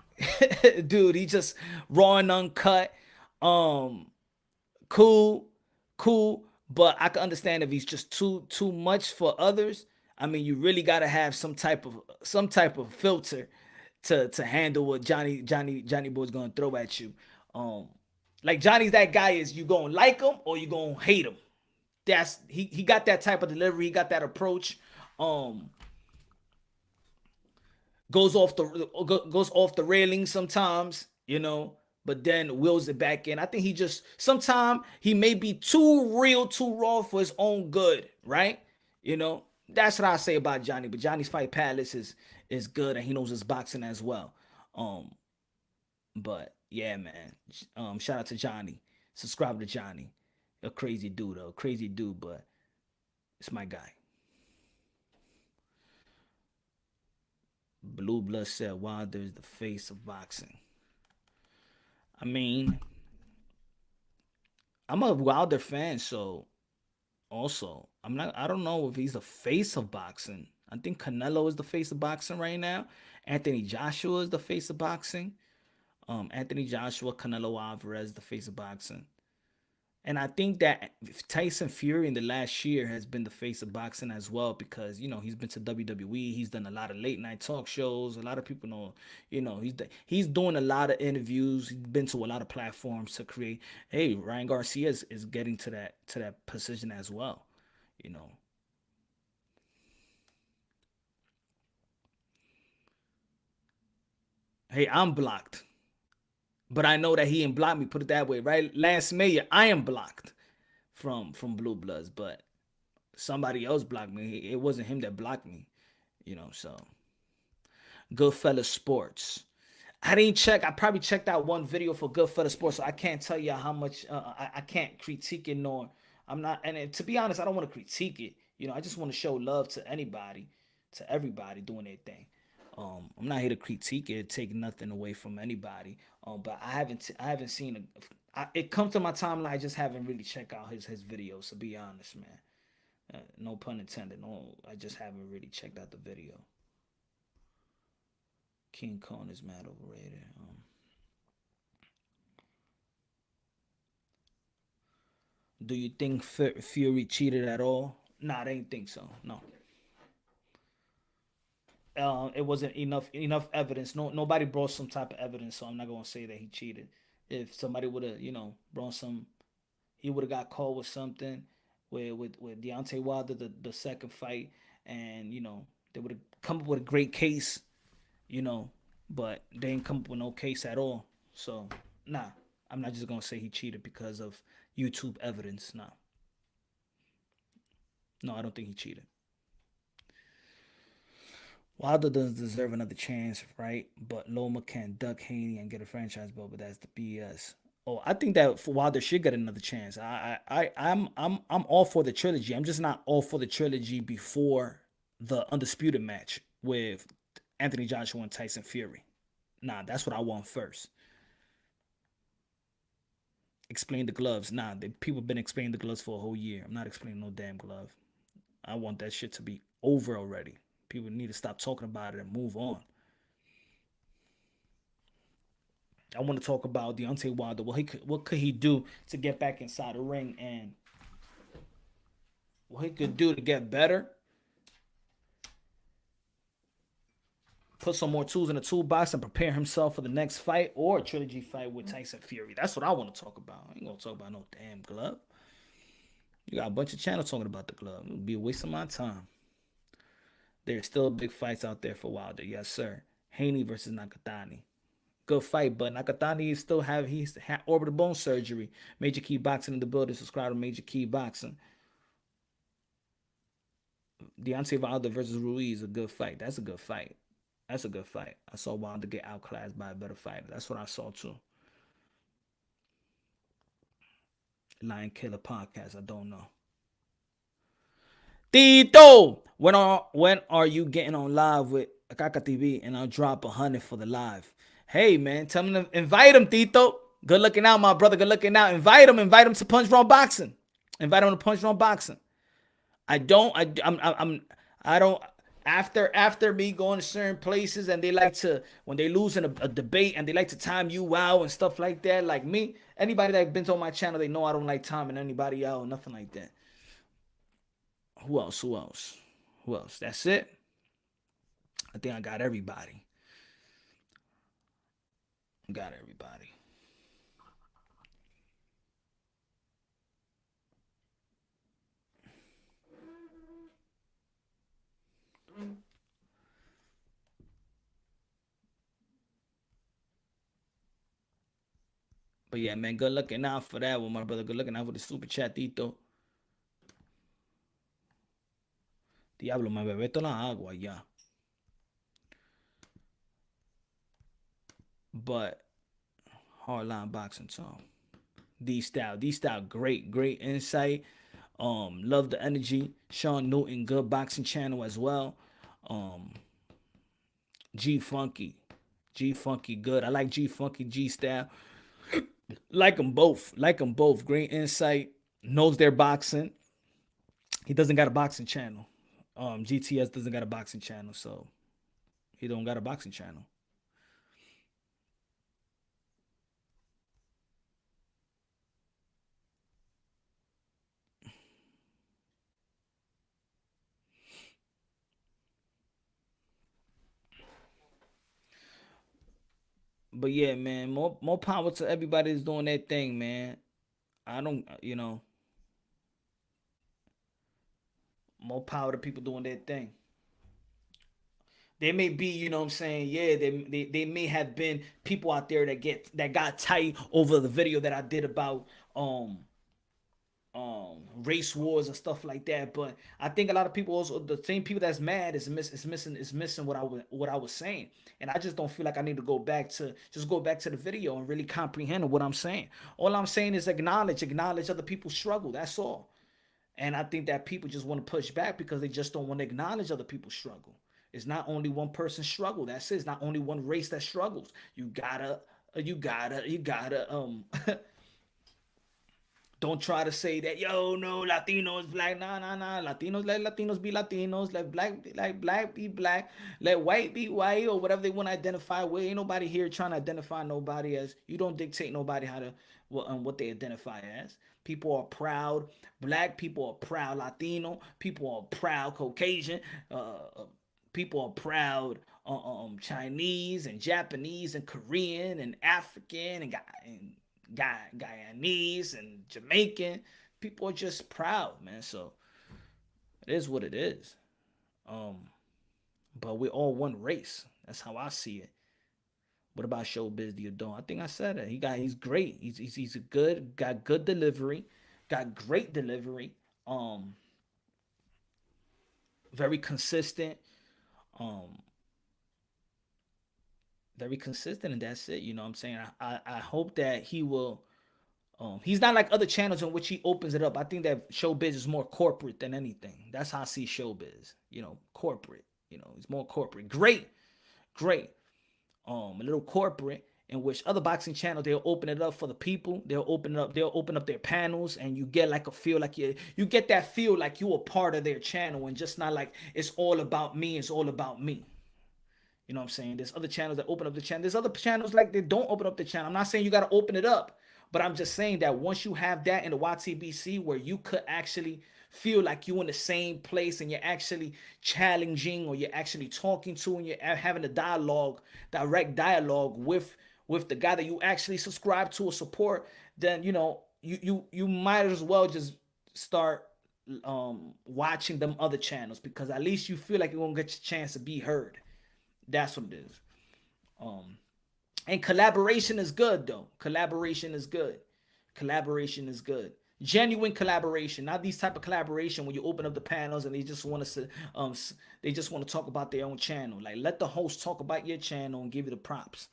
dude. He just raw and uncut. Um, cool, cool. But I can understand if he's just too much for others. I mean, you really gotta have some type of filter to handle what Johnny Boy's gonna throw at you. Um, like Johnny's that guy is you gonna like him or you gonna hate him. That's he got that type of delivery. He got that approach. Um, goes off the railing sometimes, you know, but then wheels it back in. I think he just sometimes he may be too real, too raw for his own good, right? You know, that's what I say about Johnny. But Johnny's Fight Palace is good, and he knows his boxing as well. Um, but yeah, man. Shout out to Johnny. Subscribe to Johnny. A crazy dude, though. Crazy dude, but it's my guy. Blue Blood said Wilder is the face of boxing. I mean, I'm a Wilder fan, so also I'm not. I don't know if he's the face of boxing. I think Canelo is the face of boxing right now. Anthony Joshua is the face of boxing. Anthony Joshua, Canelo Alvarez, the face of boxing. And I think that Tyson Fury in the last year has been the face of boxing as well because he's been to WWE. He's done a lot of late night talk shows. A lot of people know, he's doing a lot of interviews. He's been to a lot of platforms to create. Hey, Ryan Garcia is getting to that position as well. You know, hey, I'm blocked, but I know that he ain't blocked me. Put it that way, right? Lance Mayer, I am blocked from Blue Bloods, but somebody else blocked me. It wasn't him that blocked me, So Goodfellas Sports. I didn't check. I probably checked out one video for Goodfellas Sports, so I can't tell you how much. I can't critique it, nor I'm not. And to be honest, I don't want to critique it. I just want to show love to anybody, to everybody doing their thing. I'm not here to critique it, take nothing away from anybody. But I haven't seen it comes to my timeline. I just haven't really checked out his videos. To be honest, man. No pun intended. No, I just haven't really checked out the video. King Kong is mad overrated. Do you think Fury cheated at all? Nah, I didn't think so. No. It wasn't enough evidence. No, nobody brought some type of evidence, so I'm not gonna say that he cheated. If somebody would have, brought some, he would have got caught with something, with Deontay Wilder the second fight, and they would have come up with a great case, you know, but they didn't come up with no case at all. So nah, I'm not just gonna say he cheated because of YouTube evidence. Nah, no, I don't think he cheated. Wilder doesn't deserve another chance, right? But Loma can duck Haney and get a franchise belt, but that's the BS. Oh, I think that Wilder should get another chance. I'm all for the trilogy. I'm just not all for the trilogy before the undisputed match with Anthony Joshua and Tyson Fury. Nah, that's what I want first. Explain the gloves. Nah, people been explaining the gloves for a whole year. I'm not explaining no damn glove. I want that shit to be over already. People need to stop talking about it and move on. I want to talk about Deontay Wilder. What could he do to get back inside the ring, and what he could do to get better. put some more tools in the toolbox and prepare himself for the next fight or trilogy fight with Tyson Fury. That's what I want to talk about. I ain't gonna talk about no damn glove. You got a bunch of channels talking about the glove. It would be a waste of my time. There's still big fights out there for Wilder. Yes, sir. Haney versus Nakatani. Good fight, but Nakatani he's had orbital bone surgery. Major Key Boxing in the building. Subscribe to Major Key Boxing. Deontay Wilder versus Ruiz, a good fight. That's a good fight. That's a good fight. I saw Wilder get outclassed by a better fighter. That's what I saw too. Lion Killer podcast. I don't know. Tito, when are you getting on live with Akaka TV and I'll drop 100 for the live? Hey man, tell me to invite him, Tito. Good looking out, my brother. Good looking out. Invite him to Punch Drunk Boxing. Invite him to Punch Drunk Boxing. I don't. After me going to certain places and they like to, when they lose in a debate and they like to time you out and stuff like that, like me, anybody that been on my channel, they know I don't like timing anybody out, nothing like that. Who else? That's it. I think I got everybody. But yeah, man, good looking out for that one, my brother. Good looking out for the super chat, Tito. Diablo, me bebé toda la agua ya. But hardline boxing talk. D-Style, great insight. Love the energy. Sean Newton, good boxing channel as well. G Funky, good. I like G Funky, G-Style. Like them both. Great insight. Knows their boxing. He doesn't got a boxing channel. GTS doesn't got a boxing channel, so he don't got a boxing channel. But yeah, man, more power to everybody that's doing their thing, man. I don't, more power to people doing their thing. They may be, you know what I'm saying? Yeah, they may have been people out there that got tight over the video that I did about race wars and stuff like that. But I think a lot of people also, the same people that's mad is missing what I was saying. And I just don't feel like I need to go back to the video and really comprehend what I'm saying. All I'm saying is acknowledge other people's struggle. That's all. And I think that people just want to push back because they just don't want to acknowledge other people's struggle. It's not only one person's struggle. That's it. It's not only one race that struggles. You gotta don't try to say that, yo, no, Latinos black. Nah. Latinos let Latinos be Latinos. Let black be black. Let white be white, or whatever they want to identify with. Ain't nobody here trying to identify nobody as. You don't dictate nobody how to what they identify as. People are proud. Black people are proud. Latino people are proud. Caucasian people are proud. Chinese and Japanese and Korean and African and Guyanese and Jamaican. People are just proud, man. So it is what it is. But we're all one race. That's how I see it. What about Showbiz Diodon? I think I said it. He's great. He's got good delivery, got great delivery. Very consistent. Very consistent, and that's it. You know what I'm saying? I hope that he will. He's not like other channels in which he opens it up. I think that Showbiz is more corporate than anything. That's how I see Showbiz. Corporate. He's more corporate. Great. A little corporate, in which other boxing channels, they'll open it up for the people. They'll open up their panels, and you get like a feel like you get that feel like you're a part of their channel, and just not like it's all about me. It's all about me. You know what I'm saying? There's other channels that open up the channel. There's other channels like they don't open up the channel. I'm not saying you got to open it up, but I'm just saying that once you have that in the YTBC where you could actually feel like you're in the same place and you're actually challenging, or you're actually talking to, and you're having a dialogue, direct dialogue with the guy that you actually subscribe to or support, then you might as well just start watching them other channels, because at least you feel like you're gonna get your chance to be heard. That's what it is. And collaboration is good though. Collaboration is good. Collaboration is good. Genuine collaboration, not these type of collaboration when you open up the panels and they just want to they just want to talk about their own channel. Like, let the host talk about your channel and give you the props.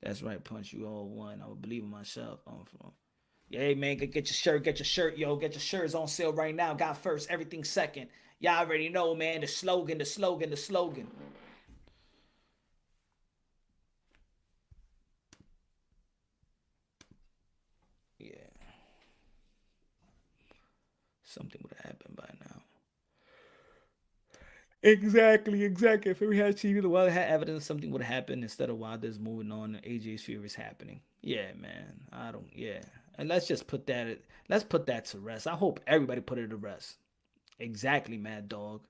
That's right, Punch. You all won. I would believe in myself. Yeah, hey, man, get your shirt. Get your shirt, yo. Get your shirts on sale right now. Got first, everything second. Y'all already know, man. The slogan, the slogan, the slogan. Yeah. Something would have happened by now. Exactly. If we had TV, the Wilder had evidence, something would have happened instead of Wilder's moving on and AJ's fear is happening. Yeah, man. Yeah. And let's put that to rest. I hope everybody put it to rest. Exactly, Mad Dog.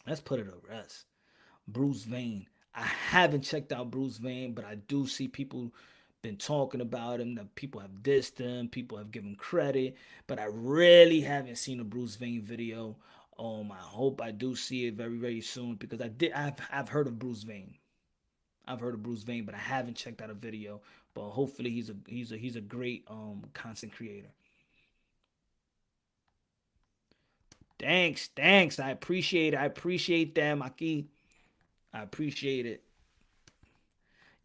Let's put it to rest. Bruce Vane. I haven't checked out Bruce Vane, but I do see people been talking about him. That people have dissed him. People have given credit, but I really haven't seen a Bruce Vane video. I hope I do see it very, very soon, because I've heard of Bruce Vane. I've heard of Bruce Vane, but I haven't checked out a video. But hopefully he's a great content creator. Thanks. I appreciate it. I appreciate that, Maki. I appreciate it.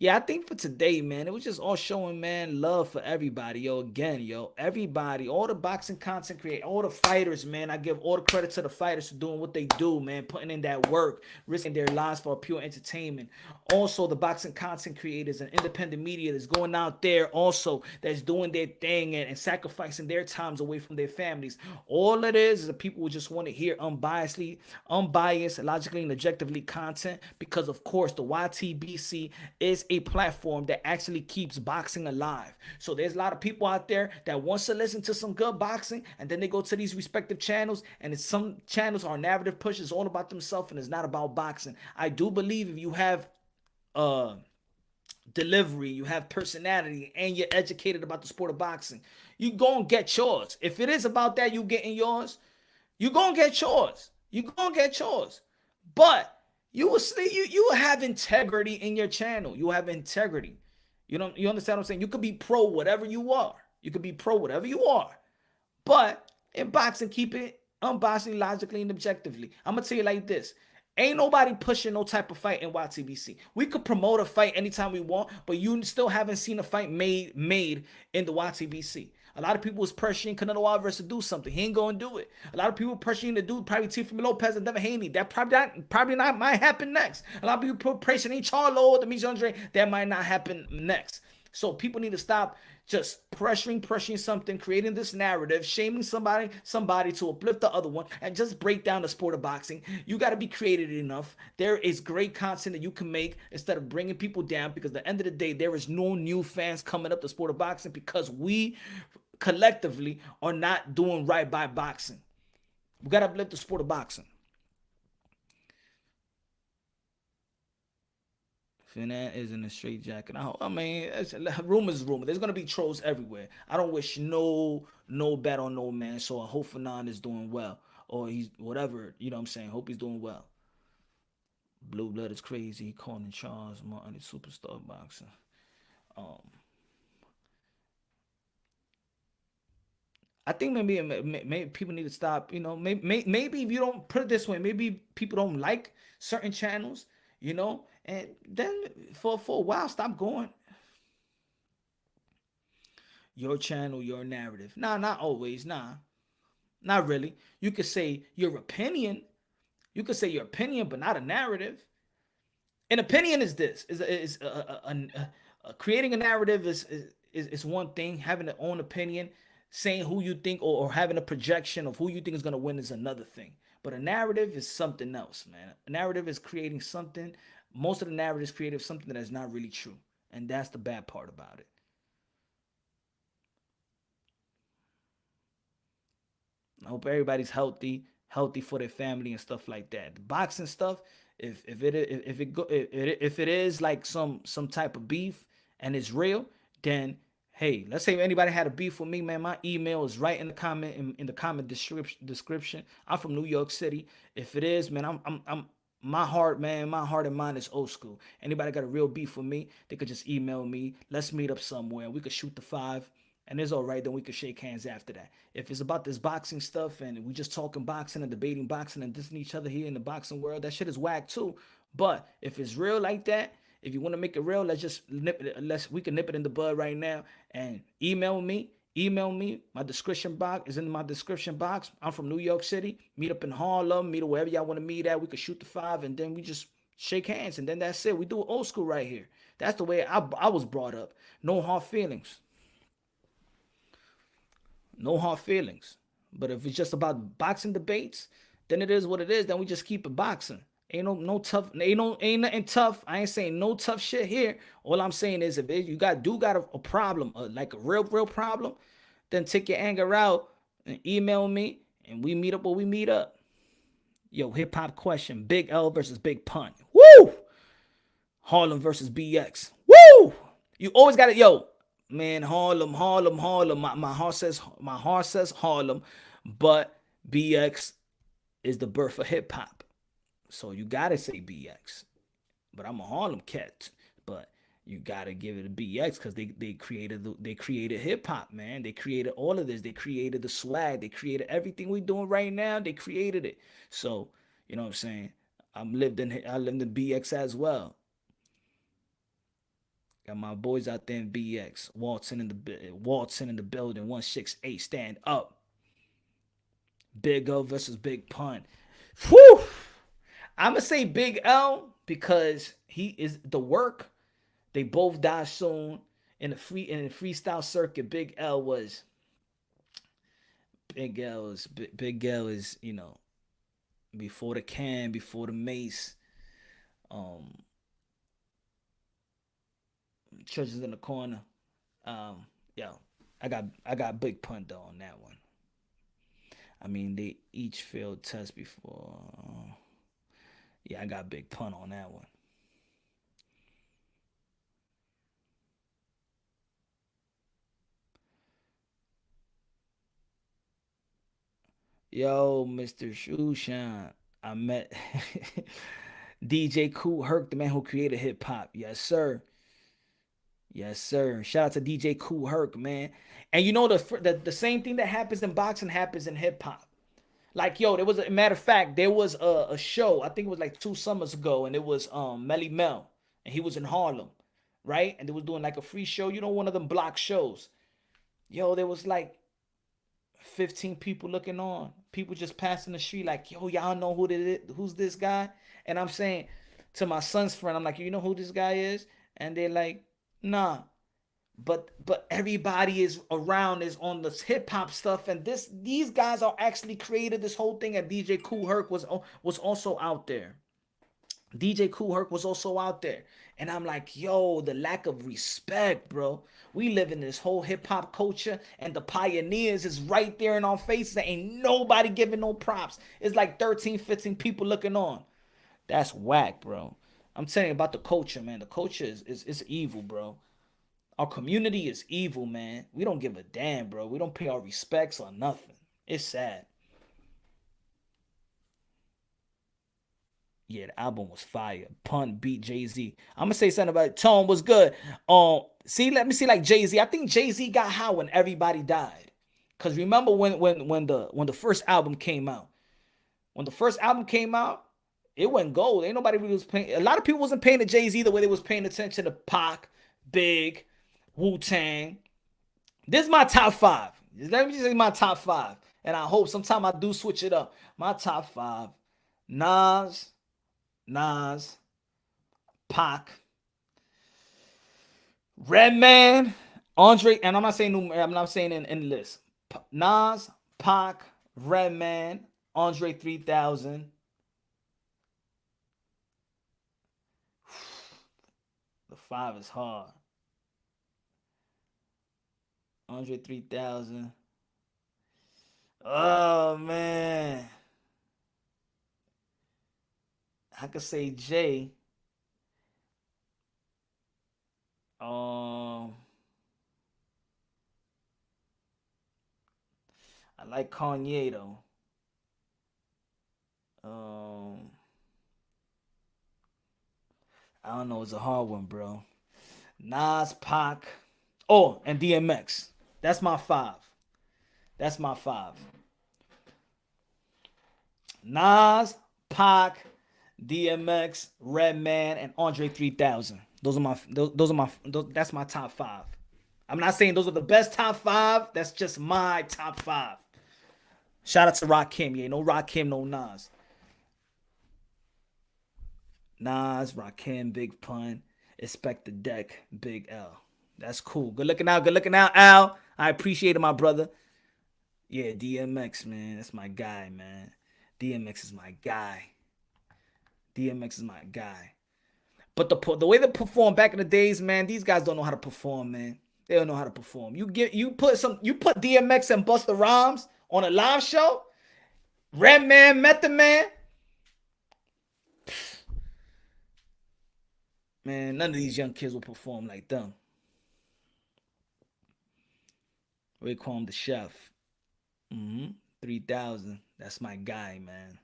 Yeah, I think for today, man, it was just all showing, man, love for everybody, yo. Again, yo, everybody, all the boxing content creators, all the fighters, man. I give all the credit to the fighters for doing what they do, man, putting in that work, risking their lives for pure entertainment. Also, the boxing content creators and independent media that's going out there, also that's doing their thing and sacrificing their times away from their families. All it is the people who just want to hear unbiased, logically and objectively content, because of course the YTBC is a platform that actually keeps boxing alive. So there's a lot of people out there that wants to listen to some good boxing, and then they go to these respective channels, and some channels are narrative pushes all about themselves and it's not about boxing. I do believe if you have delivery, you have personality, and you're educated about the sport of boxing, you gonna get yours. If it is about that, you getting yours, you gonna get yours. You gonna get yours. But you will have integrity in your channel. You have integrity. You understand what I'm saying? You could be pro whatever you are. You could be pro whatever you are. But in boxing, keep it unbiased, logically, and objectively. I'm gonna tell you like this. Ain't nobody pushing no type of fight in YTBC. We could promote a fight anytime we want, but you still haven't seen a fight made in the YTBC. A lot of people was pressuring Canelo Alvarez to do something. He ain't gonna do it. A lot of people pressuring to do probably Teofimo Lopez and Devin Haney. That probably not might happen next. A lot of people pressuring Charlo, Demetrius Andre. That might not happen next. So people need to stop just pressuring something, creating this narrative, shaming somebody to uplift the other one, and just break down the sport of boxing. You got to be creative enough. There is great content that you can make instead of bringing people down, because at the end of the day, there is no new fans coming up the sport of boxing because we collectively are not doing right by boxing. We got to uplift the sport of boxing. Fernand is in a straight jacket. I mean, rumor is rumor. There's gonna be trolls everywhere. I don't wish no bad on no man. So I hope Fernand is doing well, or he's whatever. You know what I'm saying? Hope he's doing well. Blue Blood is crazy. He calling Charles Martin a superstar boxer. I think maybe people need to stop. Maybe if you don't put it this way, maybe people don't like certain channels. And then for a while, stop going. Your channel, your narrative. Nah, not always. Nah, not really. You could say your opinion. You could say your opinion, but not a narrative. An opinion is this: creating a narrative is one thing. Having an own opinion, saying who you think, or having a projection of who you think is gonna win is another thing. But a narrative is something else, man. A narrative is creating something. Most of the narrative is creative, something that is not really true. And that's the bad part about it. I hope everybody's healthy for their family and stuff like that. The boxing stuff, if it is like some type of beef and it's real, then hey, let's say if anybody had a beef with me, man, my email is right in the comment in the comment description. I'm from New York City. If it is, man, I'm my heart, man, my heart and mind is old school. Anybody got a real beef with me, they could just email me. Let's meet up somewhere. We could shoot the five and it's all right. Then we could shake hands after that. If it's about this boxing stuff and we just talking boxing and debating boxing and dissing each other here in the boxing world, that shit is whack too. But if it's real like that, if you want to make it real, let's just nip it. We can nip it in the bud right now and email me. Email me. My description box is in my description box. I'm from New York City. Meet up in Harlem. Meet up wherever y'all want to meet at. We could shoot the five and then we just shake hands and then that's it. We do it old school right here. That's the way I was brought up. No hard feelings. No hard feelings. But if it's just about boxing debates, then it is what it is. Then we just keep it boxing. Ain't no tough. Ain't nothing tough. I ain't saying no tough shit here. All I'm saying is if you got a problem, like a real problem, then take your anger out and email me and we meet up where we meet up. Yo, hip hop question: Big L versus Big Pun. Woo! Harlem versus BX. Woo! You always got it, yo. Man, Harlem. My heart says Harlem, but BX is the birth of hip hop. So you gotta say BX. But I'm a Harlem cat. But you gotta give it a BX because they created hip hop, man. They created all of this. They created the swag. They created everything we doing right now. They created it. So you know what I'm saying. I lived in BX as well. Got my boys out there in BX. Waltzing in the building. 168. Stand up. Big L versus Big Pun. Whew. I'm gonna say Big L because he is the work. They both die soon in the freestyle circuit. Big L is before the can, before the mace. Um, Churches in the corner. Yo, I got Big Pun though on that one. I mean, they each failed test before. Yeah, I got Big Pun on that one. Yo, Mr. Shoeshine. I met DJ Kool Herc, the man who created hip hop. Yes, sir. Yes, sir. Shout out to DJ Kool Herc, man. And you know the same thing that happens in boxing happens in hip hop. Like yo, there was a matter of fact, there was a show. I think it was like 2 summers ago, and it was Melly Mel, and he was in Harlem, right? And they was doing like a free show. You know, one of them block shows. Yo, there was like 15 people looking on. People just passing the street like, yo, y'all know who's this guy? And I'm saying to my son's friend, I'm like, you know who this guy is? And they're like, nah. But everybody is around is on this hip hop stuff, and these guys are actually created this whole thing. And DJ Kool Herc was also out there. DJ Kool Herc was also out there. And I'm like, yo, the lack of respect, bro. We live in this whole hip hop culture, and the pioneers is right there in our faces. Ain't nobody giving no props. It's like 13, 15 people looking on. That's whack, bro. I'm telling you about the culture, man. The culture is evil, bro. Our community is evil, man. We don't give a damn, bro. We don't pay our respects or nothing. It's sad. Yeah, the album was fire. Pun beat Jay Z. I'm gonna say something about it. Tone was good. Let me see like Jay Z. I think Jay Z got high when everybody died. Cause remember when the first album came out. When the first album came out, it went gold. Ain't nobody really was paying. A lot of people wasn't paying to Jay Z the way they was paying attention to Pac, Big, Wu Tang. This is my top five. Let me just say my top five. And I hope sometime I do switch it up. My top five. Nas, Nas, Pac, Redman, Andre, and I'm not saying I'm not saying in list. Nas, Pac, Redman, Andre 3000. The five is hard. Andre 3000. Oh man, I could say Jay. Um, I like Kanye though. Um, I don't know. It's a hard one, bro. Nas, Pac. Oh, and DMX. That's my five. That's my five. Nas, Pac, DMX, Redman, and Andre 3000. Those are my. Those are my. That's my top five. I'm not saying those are the best top five. That's just my top five. Shout out to Rakim. Yeah, no Rakim, no Nas. Nas, Rakim, Big Pun, Expect the Deck, Big L. That's cool. Good looking out. Good looking out, Al. I appreciate it, my brother. Yeah, DMX, man. That's my guy, man. DMX is my guy. DMX is my guy. But the way they perform back in the days, man, these guys don't know how to perform, man. They don't know how to perform. You put DMX and Busta Rhymes on a live show, Redman, Method Man, man, none of these young kids will perform like them. Raekwon the Chef, 3000. That's my guy, man.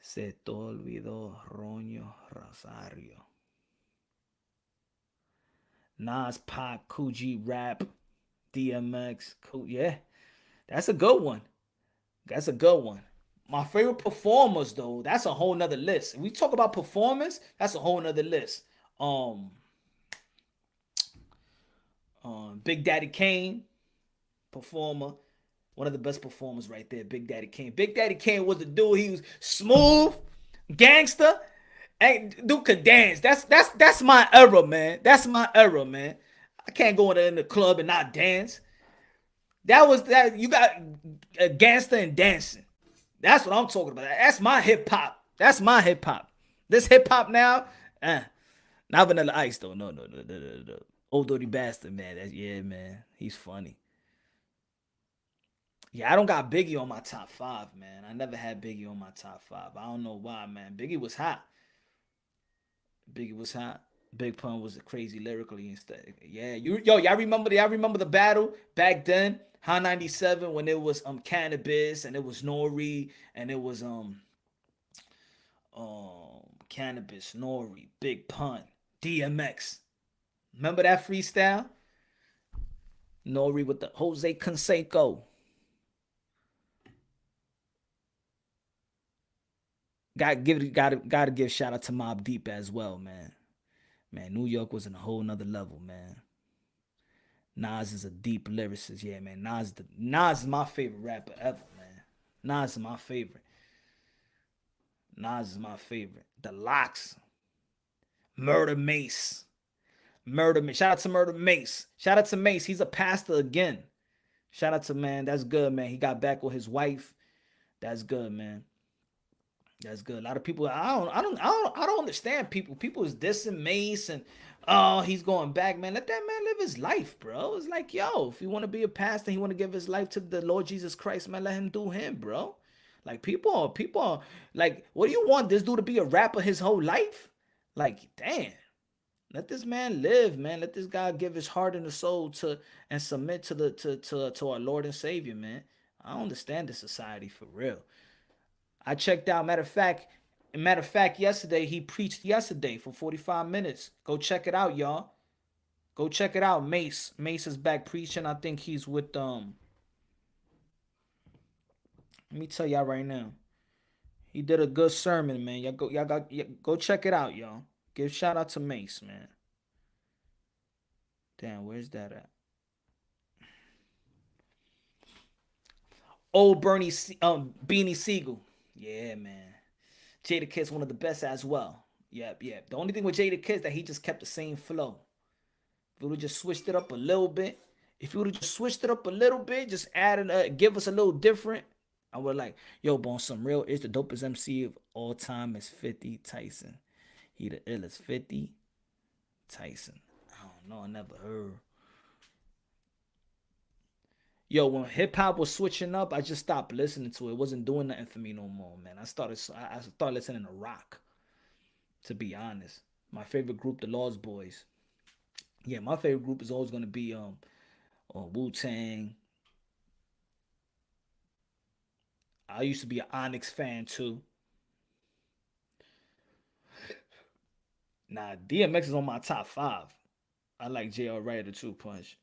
Se te olvidó Roño Rosario. Nas, Pac, Coogee, Rap, DMX, yeah, that's a good one. That's a good one. My favorite performers, though, that's a whole nother list. If we talk about performance, that's a whole nother list. Um, Big Daddy Kane, performer, one of the best performers right there. Big Daddy Kane. Big Daddy Kane was the dude. He was smooth, gangster, and dude could dance. That's my era, man. That's my era, man. I can't go in the club and not dance. That was that. You got a gangster and dancing. That's what I'm talking about. That's my hip hop. That's my hip hop. This hip hop now, not Vanilla Ice though. No, no, no, no, no, no. Old dirty bastard, man. That's, yeah, man. He's funny. Yeah, I don't got Biggie on my top five, man. I never had Biggie on my top five. I don't know why, man. Biggie was hot. Biggie was hot. Big Pun was crazy lyrically and stuff. Yeah, y'all remember the battle back then, High 97, when it was Cannabis and it was Nori and it was Cannabis, Nori, Big Pun, DMX. Remember that freestyle? Nori with the Jose Canseco. Gotta give shout out to Mob Deep as well, man. Man, New York was in a whole nother level, man. Nas is a deep lyricist, yeah, man. Nas is my favorite rapper ever, man. Nas is my favorite. Nas is my favorite. The Locks, Murder Mace, Murder Mace. Shout out to Murder Mace. Shout out to Mace. He's a pastor again. Shout out to, man. That's good, man. He got back with his wife. That's good, man. That's good. A lot of people, I don't understand people. People is dissing Mace and oh, he's going back, man. Let that man live his life, bro. It's like, yo, if you want to be a pastor, he want to give his life to the Lord Jesus Christ, man. Let him do him, bro. Like people are like, what do you want this dude to be a rapper his whole life? Like, damn. Let this man live, man. Let this guy give his heart and his soul to and submit to the to our Lord and Savior, man. I don't understand this society for real. I checked out. Matter of fact, yesterday he preached yesterday for 45 minutes. Go check it out, y'all. Go check it out. Mace is back preaching. I think he's with Let me tell y'all right now. He did a good sermon, man. Go check it out, y'all. Give shout out to Mace, man. Damn, where's that at? Old Beanie Siegel. Yeah, man. Jada Kidd's one of the best as well. Yep, yep. The only thing with Jada Kidd is that he just kept the same flow. If you would have just switched it up a little bit, just add give us a little different. I would like, yo, on some real, it's the dopest MC of all time is 50 Tyson. He the illest 50 Tyson. I don't know, I never heard. Yo, when hip hop was switching up, I just stopped listening to it. It wasn't doing nothing for me no more, man. I started listening to rock. To be honest, my favorite group, the Lost Boys. Yeah, my favorite group is always gonna be Wu Tang. I used to be an Onyx fan too. Nah, DMX is on my top five. I like JR Writer too, Punch.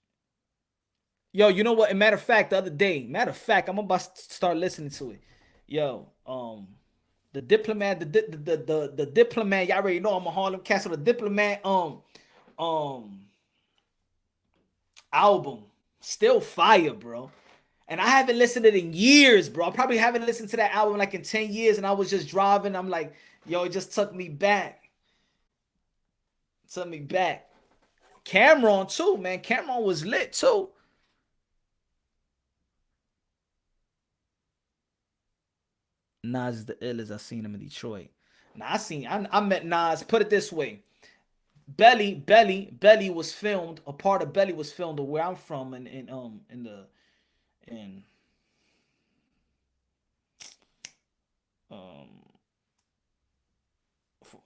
Yo, you know what? Matter of fact, the other day, matter of fact, I'm about to start listening to it. Yo, the diplomat, the diplomat. Y'all already know I'm a Harlem Castle. The diplomat, um, album, still fire, bro. And I haven't listened to it in years, bro. I probably haven't listened to that album like in 10 years. And I was just driving. I'm like, yo, it just took me back. Took me back. Cameron too, man. Cameron was lit too. Nas is the illest. I seen him in Detroit. Now I met Nas. Put it this way. Belly was filmed. A part of Belly was filmed where I'm from in um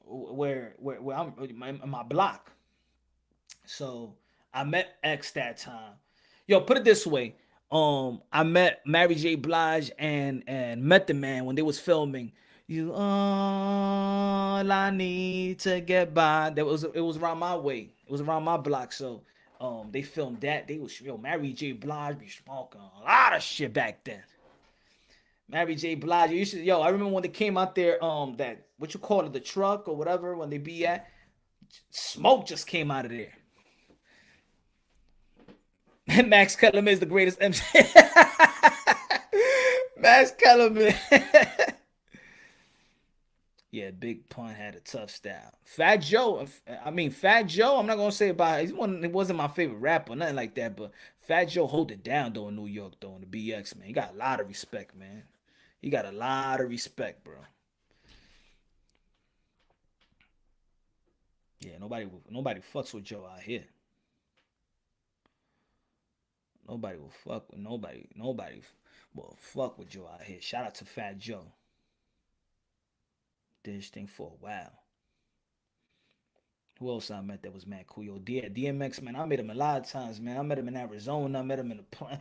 where I'm in my block. So I met X that time. Yo, put it this way. I met Mary J. Blige and Method Man when they was filming. You all I need to get by. It was around my way. It was around my block. So they filmed that. They was Mary J. Blige be smoking a lot of shit back then. Mary J. Blige. I remember when they came out there, that what you call it, the truck or whatever, when they be at, smoke just came out of there. Max Kellerman is the greatest MC. Max Kellerman. Yeah, Big Pun had a tough style. Fat Joe. I'm not gonna say about he wasn't my favorite rapper, nothing like that. But Fat Joe hold it down though in New York though in the BX, man. He got a lot of respect, man. He got a lot of respect, bro. Yeah, nobody fucks with Joe out here. Nobody will fuck with nobody. Nobody will fuck with Joe out here. Shout out to Fat Joe. Did his thing for a while. Who else I met that was mad cool? Yo, DMX, man. I met him a lot of times, man. I met him in Arizona. I met him in a plane.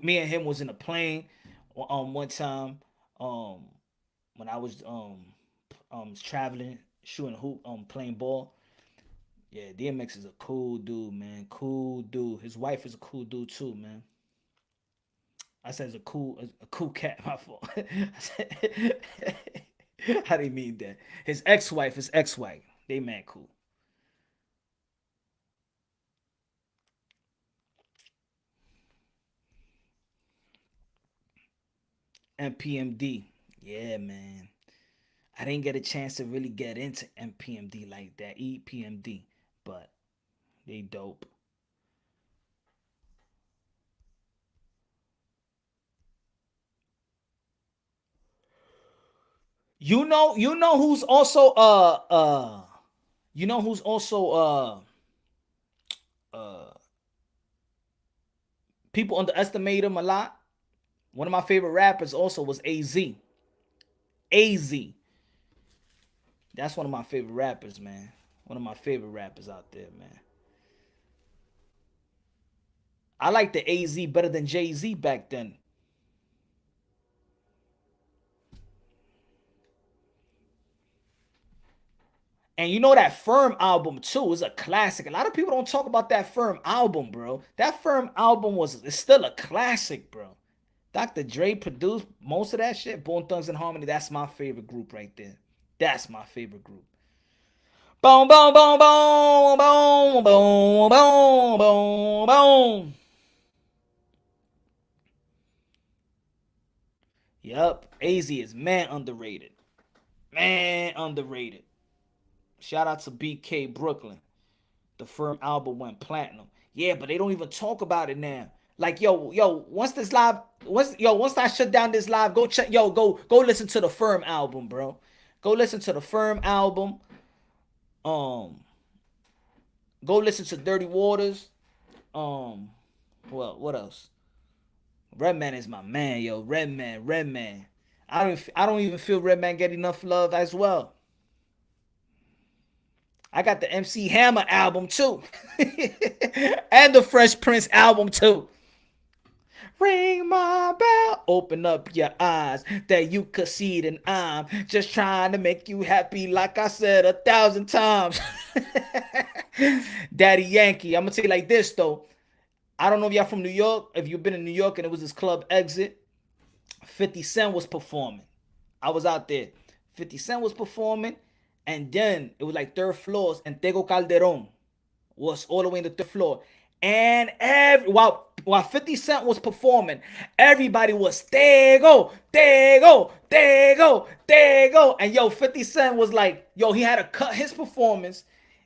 Me and him was in a plane one time. Um when I was traveling, shooting hoop, playing ball. Yeah, DMX is a cool dude, man. Cool dude. His wife is a cool dude too, man. I said it's a cool cat. My fault. I didn't mean that. His ex-wife. They man cool. MPMD. Yeah, man. I didn't get a chance to really get into MPMD like that. EPMD. But they dope. You know who's also you know who's also uh people underestimate him a lot. One of my favorite rappers also was AZ. AZ. That's one of my favorite rappers, man. One of my favorite rappers out there, man. I like the AZ better than Jay Z back then. And you know that Firm album too is a classic. A lot of people don't talk about that Firm album, bro. That Firm album is still a classic, bro. Dr. Dre produced most of that shit. Bone Thugs and Harmony. That's my favorite group right there. That's my favorite group. Boom, boom, boom, boom, boom, boom, boom, boom, boom. Yup. AZ is man underrated. Man underrated. Shout out to BK Brooklyn. The Firm album went platinum. Yeah, but they don't even talk about it now. Like once I shut down this live, go check go listen to the Firm album, bro. Go listen to the Firm album. Um, go listen to Dirty Waters. Um, well, what else? Redman is my man, yo. Redman. I don't even feel Redman get enough love as well. I got the MC Hammer album too, and the Fresh Prince album too. Ring my bell, open up your eyes that you could see it, and I'm just trying to make you happy, like I said 1,000 times. Daddy Yankee, I'm gonna tell you like this though. I don't know if y'all from New York. If you've been in New York and it was this club Exit, 50 Cent was performing. I was out there. 50 Cent was performing, and then it was like third floors, and Tego Calderon was all the way in the third floor. And while 50 Cent was performing, everybody was Tego. And yo, 50 Cent was like, yo, he had to cut his performance.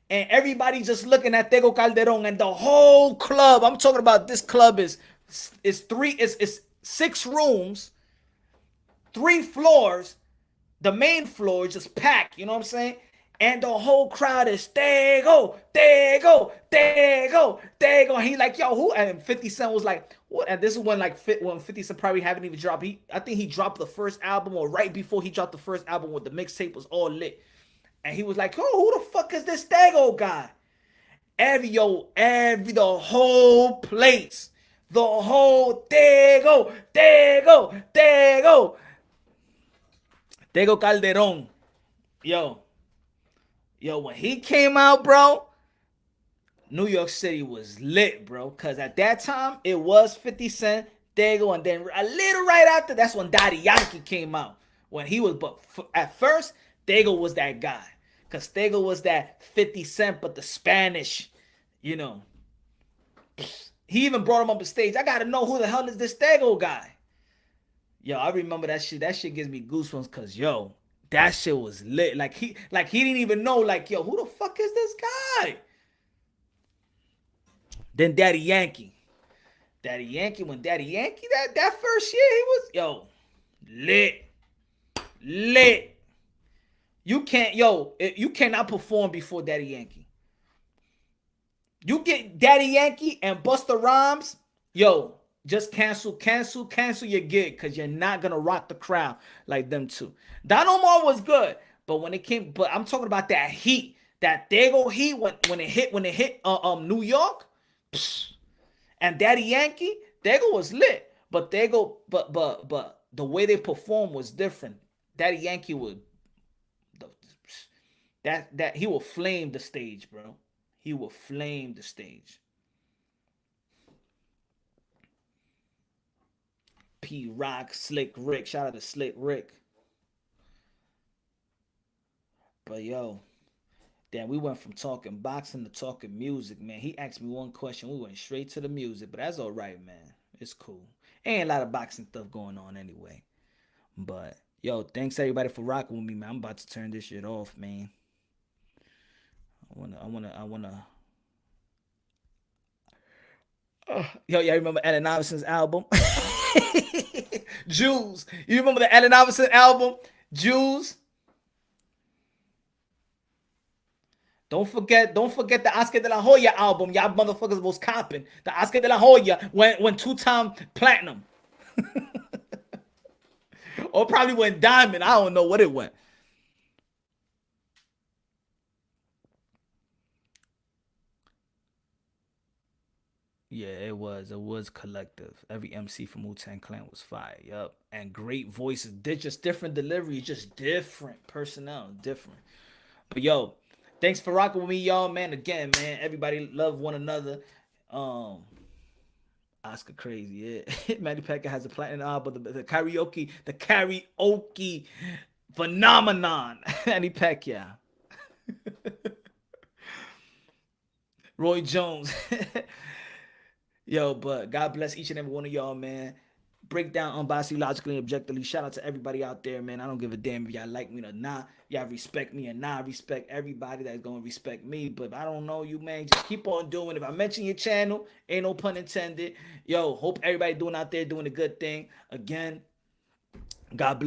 And everybody just looking at Tego Calderon, and the whole club. I'm talking about this club is 6 rooms, 3 floors. The main floor is just packed. You know what I'm saying? And the whole crowd is Tego. And he like, yo, who? And 50 Cent was like, what? And this is when when 50 Cent probably haven't even dropped. I think he dropped the first album, or right before he dropped the first album, when the mixtape was all lit. And he was like, oh, who the fuck is this Tego guy? The whole place. The whole Tego. Tego Calderon. Yo, when he came out, bro, New York City was lit, bro. Because at that time, it was 50 Cent, Tego, and then a little right after, that's when Daddy Yankee came out. When he was, but at first, Tego was that guy. Because Tego was that 50 Cent, but the Spanish, you know. He even brought him up on stage. I got to know who the hell is this Tego guy. Yo, I remember that shit. That shit gives me goosebumps because, yo, that shit was lit. Like he didn't even know, like, yo, who the fuck is this guy? Then Daddy Yankee. When Daddy Yankee, that first year, he was, yo, lit. You cannot perform before Daddy Yankee. You get Daddy Yankee and Busta Rhymes, yo, just cancel your gig, because you're not gonna rock the crowd like them two. Don Omar was good, but I'm talking about that heat, that Tego heat when it hit New York, and Daddy Yankee, Tego was lit, but the way they performed was different. Daddy Yankee would. That he will flame the stage, bro. He will flame the stage. P Rock, Slick Rick. Shout out to Slick Rick. But yo, damn, we went from talking boxing to talking music, man. He asked me one question. We went straight to the music, but that's all right, man. It's cool. Ain't a lot of boxing stuff going on anyway. But yo, thanks everybody for rocking with me, man. I'm about to turn this shit off, man. I wanna. Yo, y'all remember Allen Iverson's album? Jules. You remember the Allen Iverson album? Jules. Don't forget the Oscar de la Hoya album. Y'all motherfuckers was copping. The Oscar de la Hoya went 2-time platinum. Or probably went diamond. I don't know what it went. Yeah, it was collective. Every MC from Wu-Tang Clan was fire. Yup. And great voices. They're just different delivery, just different personnel, different. But yo, thanks for rocking with me, y'all, man. Again, man, everybody love one another. Oscar crazy, yeah. Manny Pacquiao has a platinum album, but the karaoke phenomenon. Manny Pacquiao. Roy Jones. Yo, but God bless each and every one of y'all, man. Break down unbiasedly, logically, and objectively. Shout out to everybody out there, man. I don't give a damn if y'all like me or not. Y'all respect me or not. I respect everybody that's going to respect me. But if I don't know you, man, just keep on doing it. If I mention your channel, ain't no pun intended. Yo, hope everybody doing out there doing a good thing. Again, God bless.